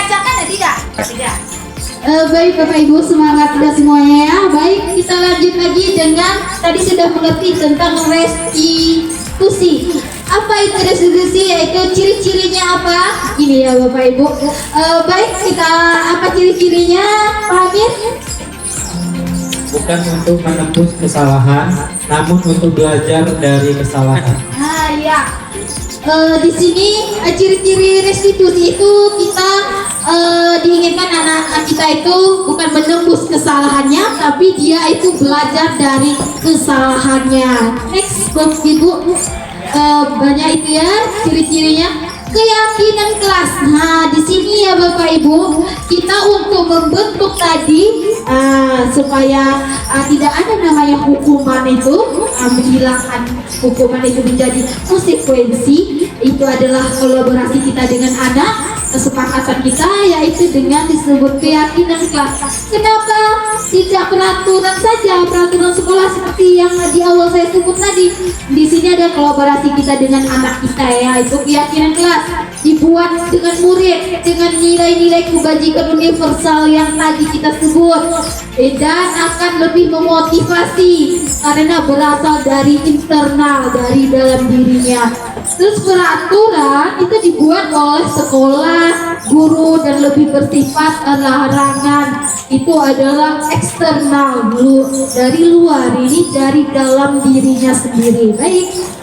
Bacakan ada tidak? Tidak. Baik Bapak Ibu, semangat sudah semuanya ya. Baik, kita lanjut lagi dengan tadi sudah mengerti tentang restitusi. Apa itu restitusi? Yaitu ciri-cirinya apa? Ini ya Bapak Ibu. Baik, kita apa ciri-cirinya Pak Amir? Bukan untuk menembus kesalahan, namun untuk belajar dari kesalahan. Ah ya. Di sini ciri-ciri restitusi itu kita diinginkan anak-anak kita itu bukan menembus kesalahannya, tapi dia itu belajar dari kesalahannya. Next, Bapak Ibu, banyak itu ya ciri-cirinya. Keyakinan kelas. Nah, di sini ya Bapak Ibu, kita untuk membentuk tadi supaya tidak ada namanya hukuman itu, menghilangkan hukuman itu menjadi konsekuensi. Itu adalah kolaborasi kita dengan anak, kesepakatan kita yaitu dengan disebut keyakinan kelas. Kenapa tidak peraturan saja, peraturan sekolah seperti yang di awal saya sebut tadi? Di sini ada kolaborasi kita dengan anak kita ya, itu keyakinan kelas. Dibuat dengan murid dengan nilai-nilai kebajikan universal yang tadi kita sebut, dan akan lebih memotivasi karena berasal dari internal, dari dalam dirinya. Terus peraturan itu dibuat oleh sekolah, guru, dan lebih bersifat larangan. Itu adalah eksternal, dari luar, ini dari dalam dirinya sendiri. Baik.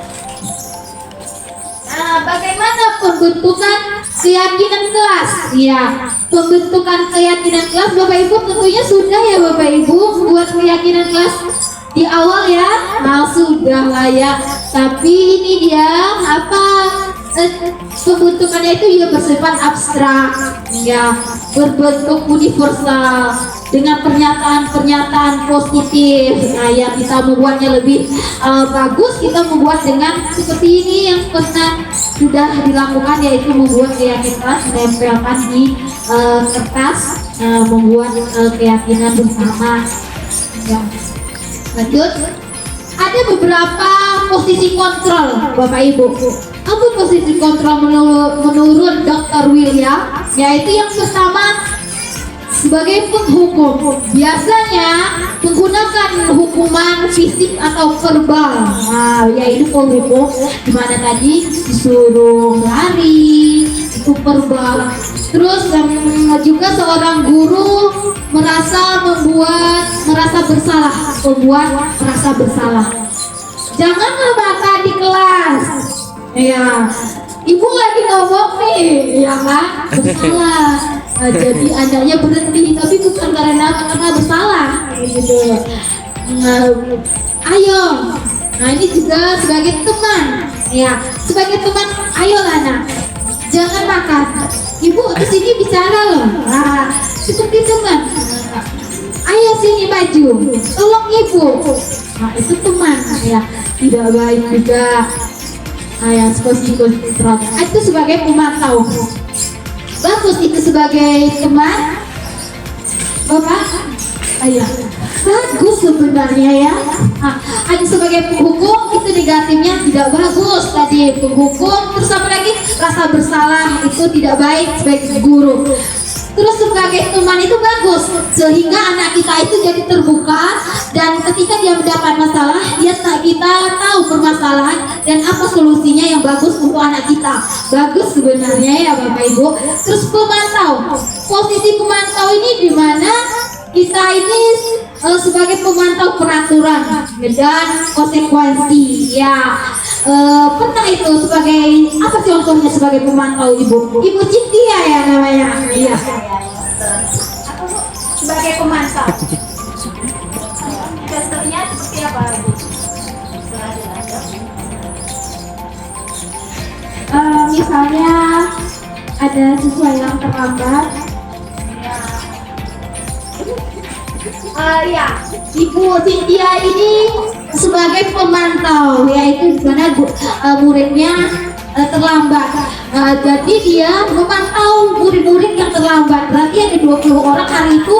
Bagaimana pembentukan keyakinan kelas? Ya, pembentukan keyakinan kelas Bapak Ibu tentunya sudah ya Bapak Ibu buat keyakinan kelas di awal ya. Nah, sudah lah ya. Tapi ini dia apa? Pembentukannya itu ya bersifat abstrak, ya, berbentuk universal dengan pernyataan-pernyataan positif. Nah, ya, kita membuatnya lebih bagus, kita membuat dengan seperti ini yang pernah sudah dilakukan, yaitu membuat keyakinan kelas, menempelkan di kertas, membuat keyakinan bersama. Ya. Lanjut, ada beberapa posisi kontrol Bapak Ibu. Apa posisi kontrol menurut Dr. William? Yaitu yang pertama sebagai penghukum, biasanya menggunakan hukuman fisik atau verbal. Nah, yaitu penghukum dimana tadi disuruh lari, itu verbal. Terus juga seorang guru merasa bersalah, membuat merasa bersalah. Janganlah makan di kelas. Ya, ibu lagi ngomong nih, ya kan? Bersalah. Jadi anaknya berhenti, tapi bukan karena bersalah, gitu. Ayo. Nah, ini juga sebagai teman, ya. Sebagai teman, ayo anak, jangan makan. Ibu di sini bicara loh. Nah, seperti teman. Ayo sini baju, tolong ibu. Nah, itu teman, ya. Tidak baik juga. Nah, yang seperti itu sebagai pemantau. Bagus itu sebagai teman, Bapak. Ayah, bagus sebenarnya ya. Nah, ada sebagai penghukum itu negatifnya tidak bagus tadi penghukum. Terus apa lagi? Rasa bersalah itu tidak baik sebagai guru. Terus sebagai teman itu bagus, sehingga anak kita itu jadi terbuka, dan ketika dia mendapat masalah, kita tahu permasalahan dan apa solusinya yang bagus untuk anak kita. Bagus sebenarnya ya Bapak Ibu. Terus pemantau, posisi pemantau ini di mana kita ini sebagai pemantau peraturan dan konsekuensi ya. Pernah itu sebagai apa contohnya sebagai pemantau Ibu Cynthia ya namanya. Iya. Sebagai pemantau. Contohnya seperti apa Ibu? Misalnya ada siswa yang terlambat. Ya, Ibu Cynthia ini sebagai pemantau, yaitu dimana muridnya terlambat. Jadi dia memantau murid-murid yang terlambat. Berarti ada 20 orang hari itu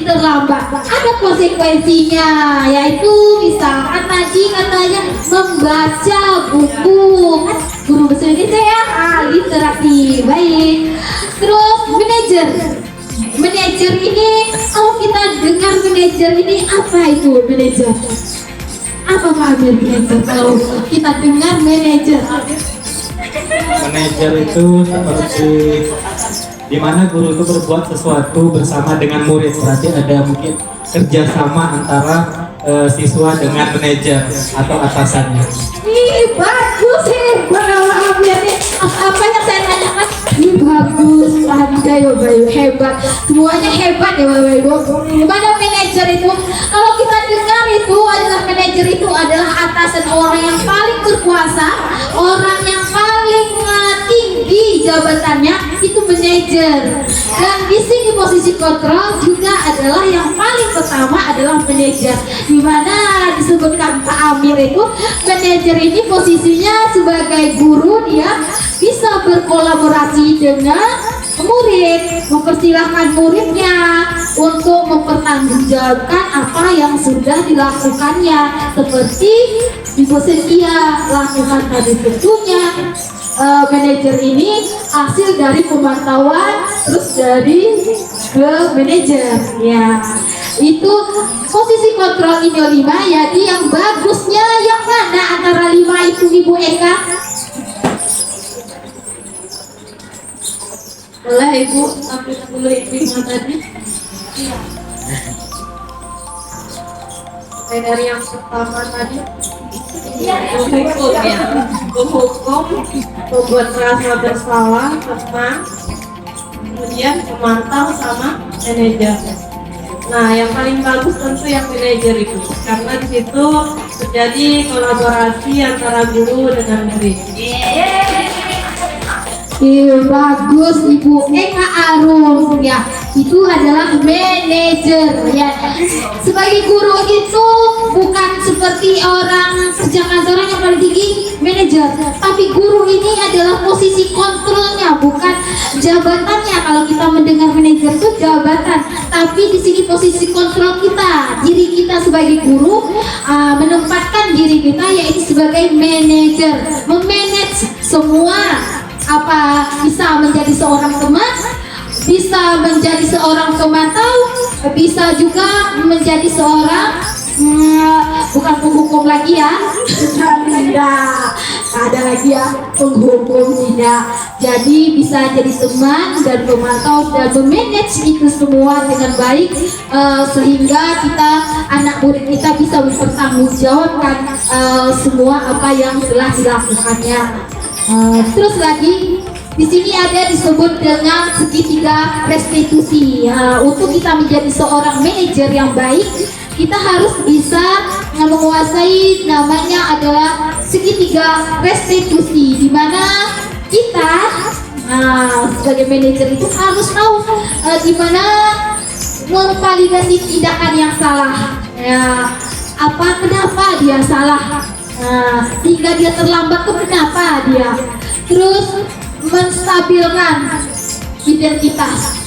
terlambat. Ada konsekuensinya, yaitu misalkan tadi katanya membaca buku. Guru bahasa Indonesia ya, literasi. Baik. Terus manajer ini, kalau kita dengar manajer ini, apa itu manajer? Apa Pak Amir manajer? Kalau kita dengar manajer, Manajer itu seperti di mana guru itu berbuat sesuatu bersama dengan murid, berarti ada mungkin kerjasama antara siswa dengan manajer atau atasannya. ih bagus Pak Amir nih. Apa yang saya tanyakan? Ih bagus, Bayu hebat, semuanya hebat ya Bayu. Gimana manajer itu? Kalau kita dengar itu adalah manajer itu adalah atasan, orang yang paling berkuasa, orang yang paling tinggi jabatannya itu manajer. Dan di sini posisi kontrol juga adalah yang paling pertama adalah manajer. Dimana disebutkan Pak Amir itu manajer ini posisinya sebagai guru, dia bisa berkolaborasi dengan murid, mempersilahkan muridnya untuk mempertanggungjawabkan apa yang sudah dilakukannya, seperti Ibu Setia lakukan tadi. Tentunya manajer ini hasil dari pemantauan terus dari ke manajer ya. Itu posisi kontrol ini 5. Jadi yang bagusnya yang mana antara 5 itu Ibu Eka? Boleh Ibu ambil dulu Ibu tadi. Dari yang pertama tadi, hukum, membuat rasa bersalah, teman, kemudian memantau sama manajer. Nah, yang paling bagus tentu yang manajer itu, karena di situ terjadi kolaborasi antara guru dengan murid. Bagus Ibu Eka Arum ya, itu adalah manajer ya. Sebagai guru itu bukan seperti orang kerja kantoran yang paling tinggi manajer, tapi guru ini adalah posisi kontrolnya, bukan jabatannya. Kalau kita mendengar manajer itu jabatan, tapi di sini posisi kontrol kita, diri kita sebagai guru menempatkan diri kita yaitu sebagai manajer, memanage semua. Apa bisa menjadi seorang teman, bisa menjadi seorang pemantau, bisa juga menjadi seorang bukan penghukum lagi ya, tidak ada lagi ya penghukum, tidak. Jadi bisa jadi teman dan pemantau dan memanage itu semua dengan baik, sehingga kita anak murid kita bisa mempertanggungjawabkan semua apa yang telah dilakukannya. Terus lagi di sini ada disebut dengan segitiga restitusi. Untuk kita menjadi seorang manajer yang baik, kita harus bisa menguasai namanya adalah segitiga restitusi, di mana kita sebagai manajer itu harus tahu di mana memvalidasi tindakan yang salah. Kenapa dia salah? Sehingga dia terlambat tuh kenapa dia, terus menstabilkan identitas.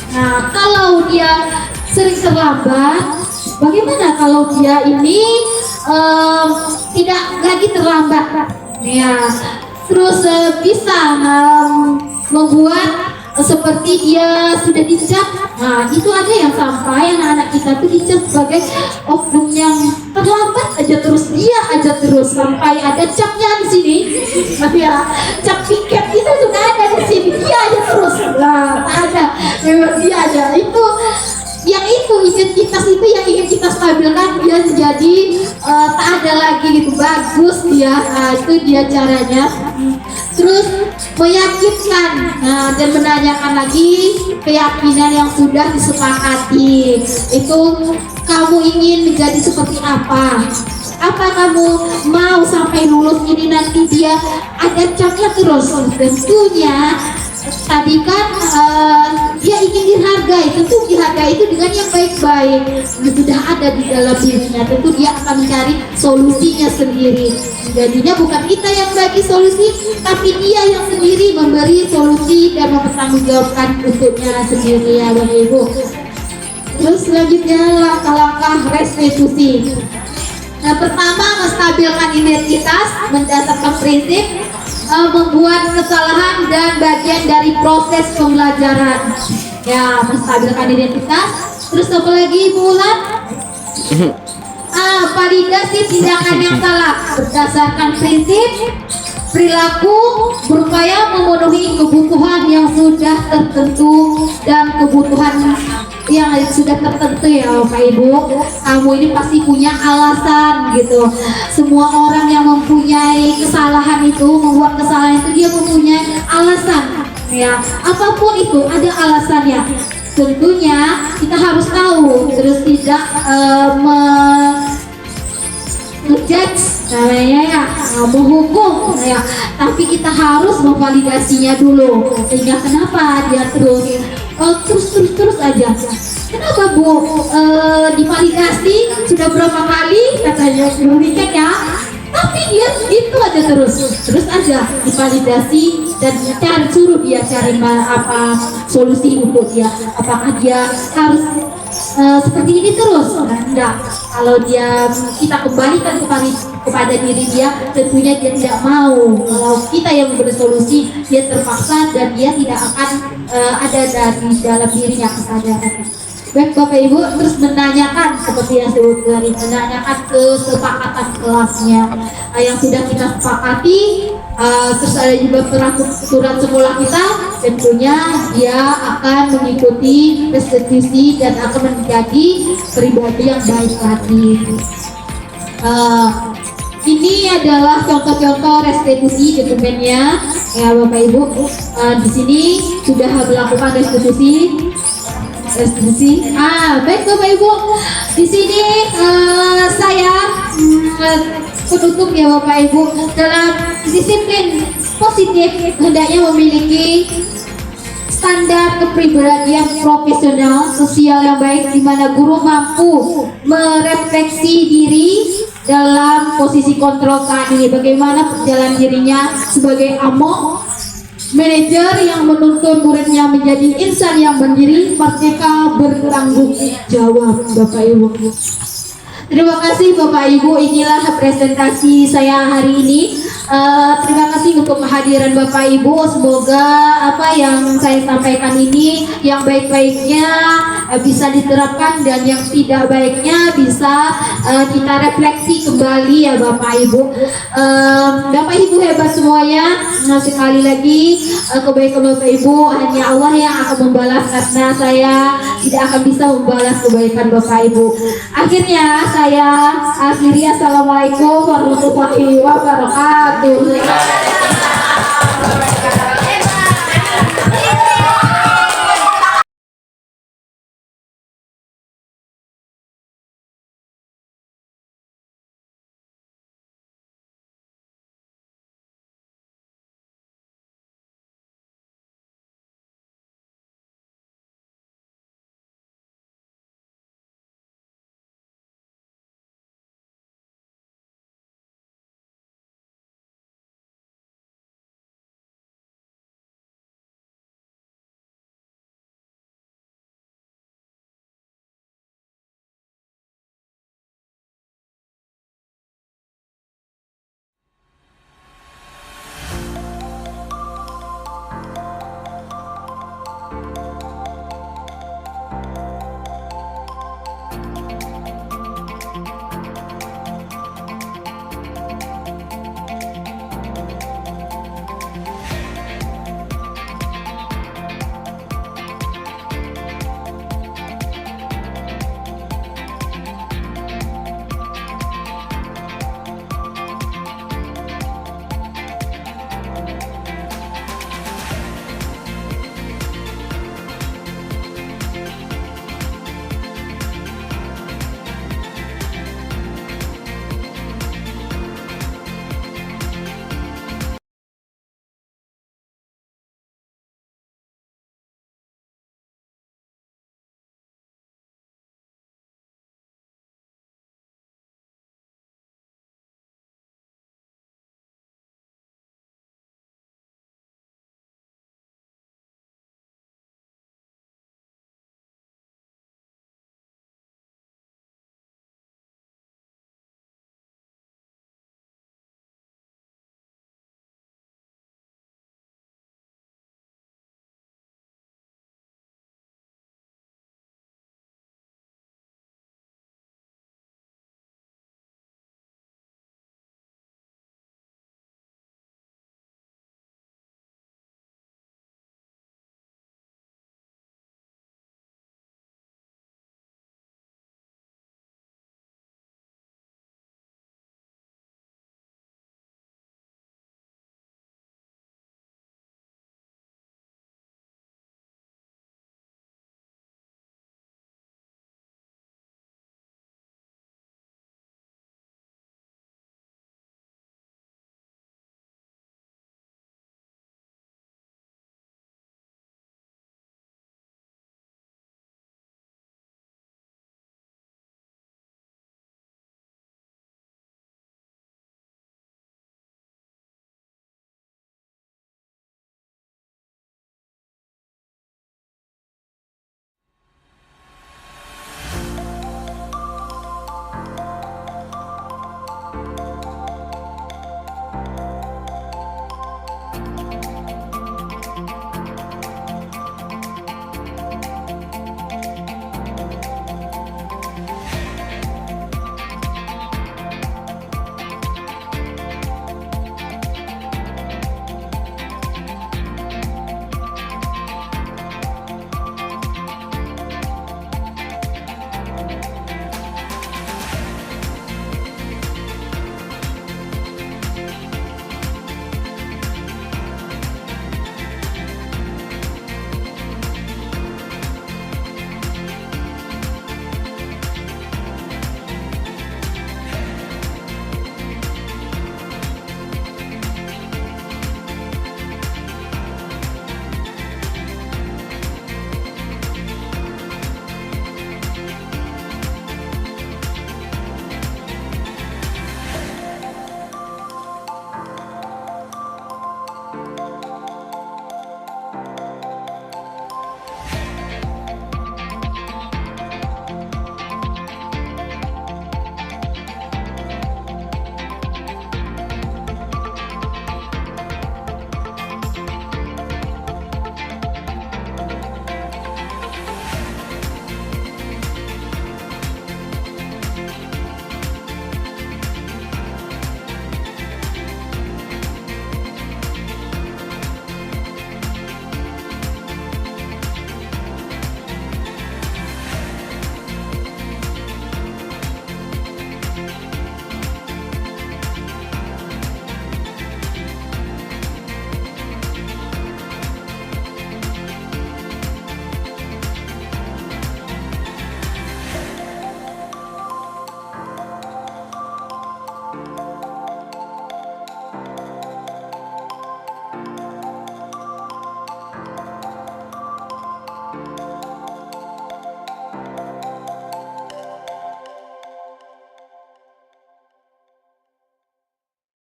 Kalau dia sering terlambat, bagaimana kalau dia ini tidak lagi terlambat ya, terus bisa membuat seperti dia sudah dicap. Itu ada yang sampai anak-anak kita tuh dicap sebagai oknum yang terlambat aja terus, dia aja terus, sampai ada capnya di sini. Ya, cap piket itu juga ada di sini, dia aja terus. Ada, memang dia aja. Itu yang itu identitas itu yang ingin kita stabilkan, dia jadi tak ada lagi gitu. Bagus dia, itu dia caranya. Terus meyakinkan dan menanyakan lagi keyakinan yang sudah disepakati. Itu kamu ingin menjadi seperti apa? Apa kamu mau sampai lulus ini nanti dia ada capnya terus? Tentunya tadi kan dia ingin dihargai, tentu dihargai itu dengan yang baik-baik. Sudah ada di dalam dirinya, tentu dia akan mencari solusinya sendiri. Jadinya bukan kita yang bagi solusi, tapi dia yang sendiri memberi solusi dan mempertanggungjawabkan untuknya sendiri ya Bapak Ibu. Terus selanjutnya langkah-langkah restitusi. Nah, pertama, menstabilkan identitas berdasarkan prinsip membuat kesalahan dan bagian dari proses pembelajaran. Ya, menstabilkan identitas. Terus apa lagi, Bu Ulan? Validasi tindakan yang salah berdasarkan prinsip perilaku, berupaya memenuhi kebutuhan yang sudah tertentu dan kebutuhan yang sudah tertentu ya Bapak Ibu. Kamu ini pasti punya alasan gitu. Semua orang yang mempunyai kesalahan itu, membuat kesalahan itu, dia mempunyai alasan ya. Apapun itu ada alasannya. Tentunya kita harus tahu, terus tidak ngejudge namanya ya, menghukum ya, tapi kita harus memvalidasinya dulu. Sehingga kenapa dia terus aja, kenapa Bu divalidasi sudah berapa kali katanya demikian ya, tapi dia itu aja terus aja divalidasi dan suruh dia cari apa solusi untuk dia. Apakah dia harus seperti ini terus? Enggak. Kalau kita kembalikan kepada diri dia, tentunya dia tidak mau. Kalau kita yang memberi solusi, dia terpaksa dan dia tidak akan ada dari dalam dirinya kesadaran. Baik Bapak Ibu, terus menanyakan seperti yang saya tadi, menanyakan kesepakatan kelasnya yang sudah kita sepakati. Terus ada juga peraturan sekolah kita, tentunya dia akan mengikuti restitusi dan akan menjadi pribadi yang baik lagi. Ini adalah contoh-contoh restitusi dokumennya ya Bapak Ibu. Di sini sudah melakukan restitusi. Baik Bapak Ibu, di sini saya penutup ya Bapak Ibu. Dalam disiplin positif hendaknya memiliki standar kepribadian profesional sosial yang baik, di mana guru mampu merefleksi diri dalam posisi kontrol keadaan, bagaimana perjalanan dirinya sebagai amok, manajer yang menuntun muridnya menjadi insan yang mandiri, merdeka, bertanggung jawab. Bapak Ibu, terima kasih Bapak Ibu, inilah presentasi saya hari ini. Terima kasih untuk kehadiran Bapak Ibu. Semoga apa yang saya sampaikan ini yang baik-baiknya bisa diterapkan dan yang tidak baiknya bisa kita refleksi kembali ya Bapak Ibu. Bapak Ibu hebat semuanya. Sekali lagi kebaikan Bapak Ibu hanya Allah yang akan membalas, karena saya tidak akan bisa membalas kebaikan Bapak Ibu. Akhirnya saya akhiri. Assalamualaikum warahmatullahi wabarakatuh.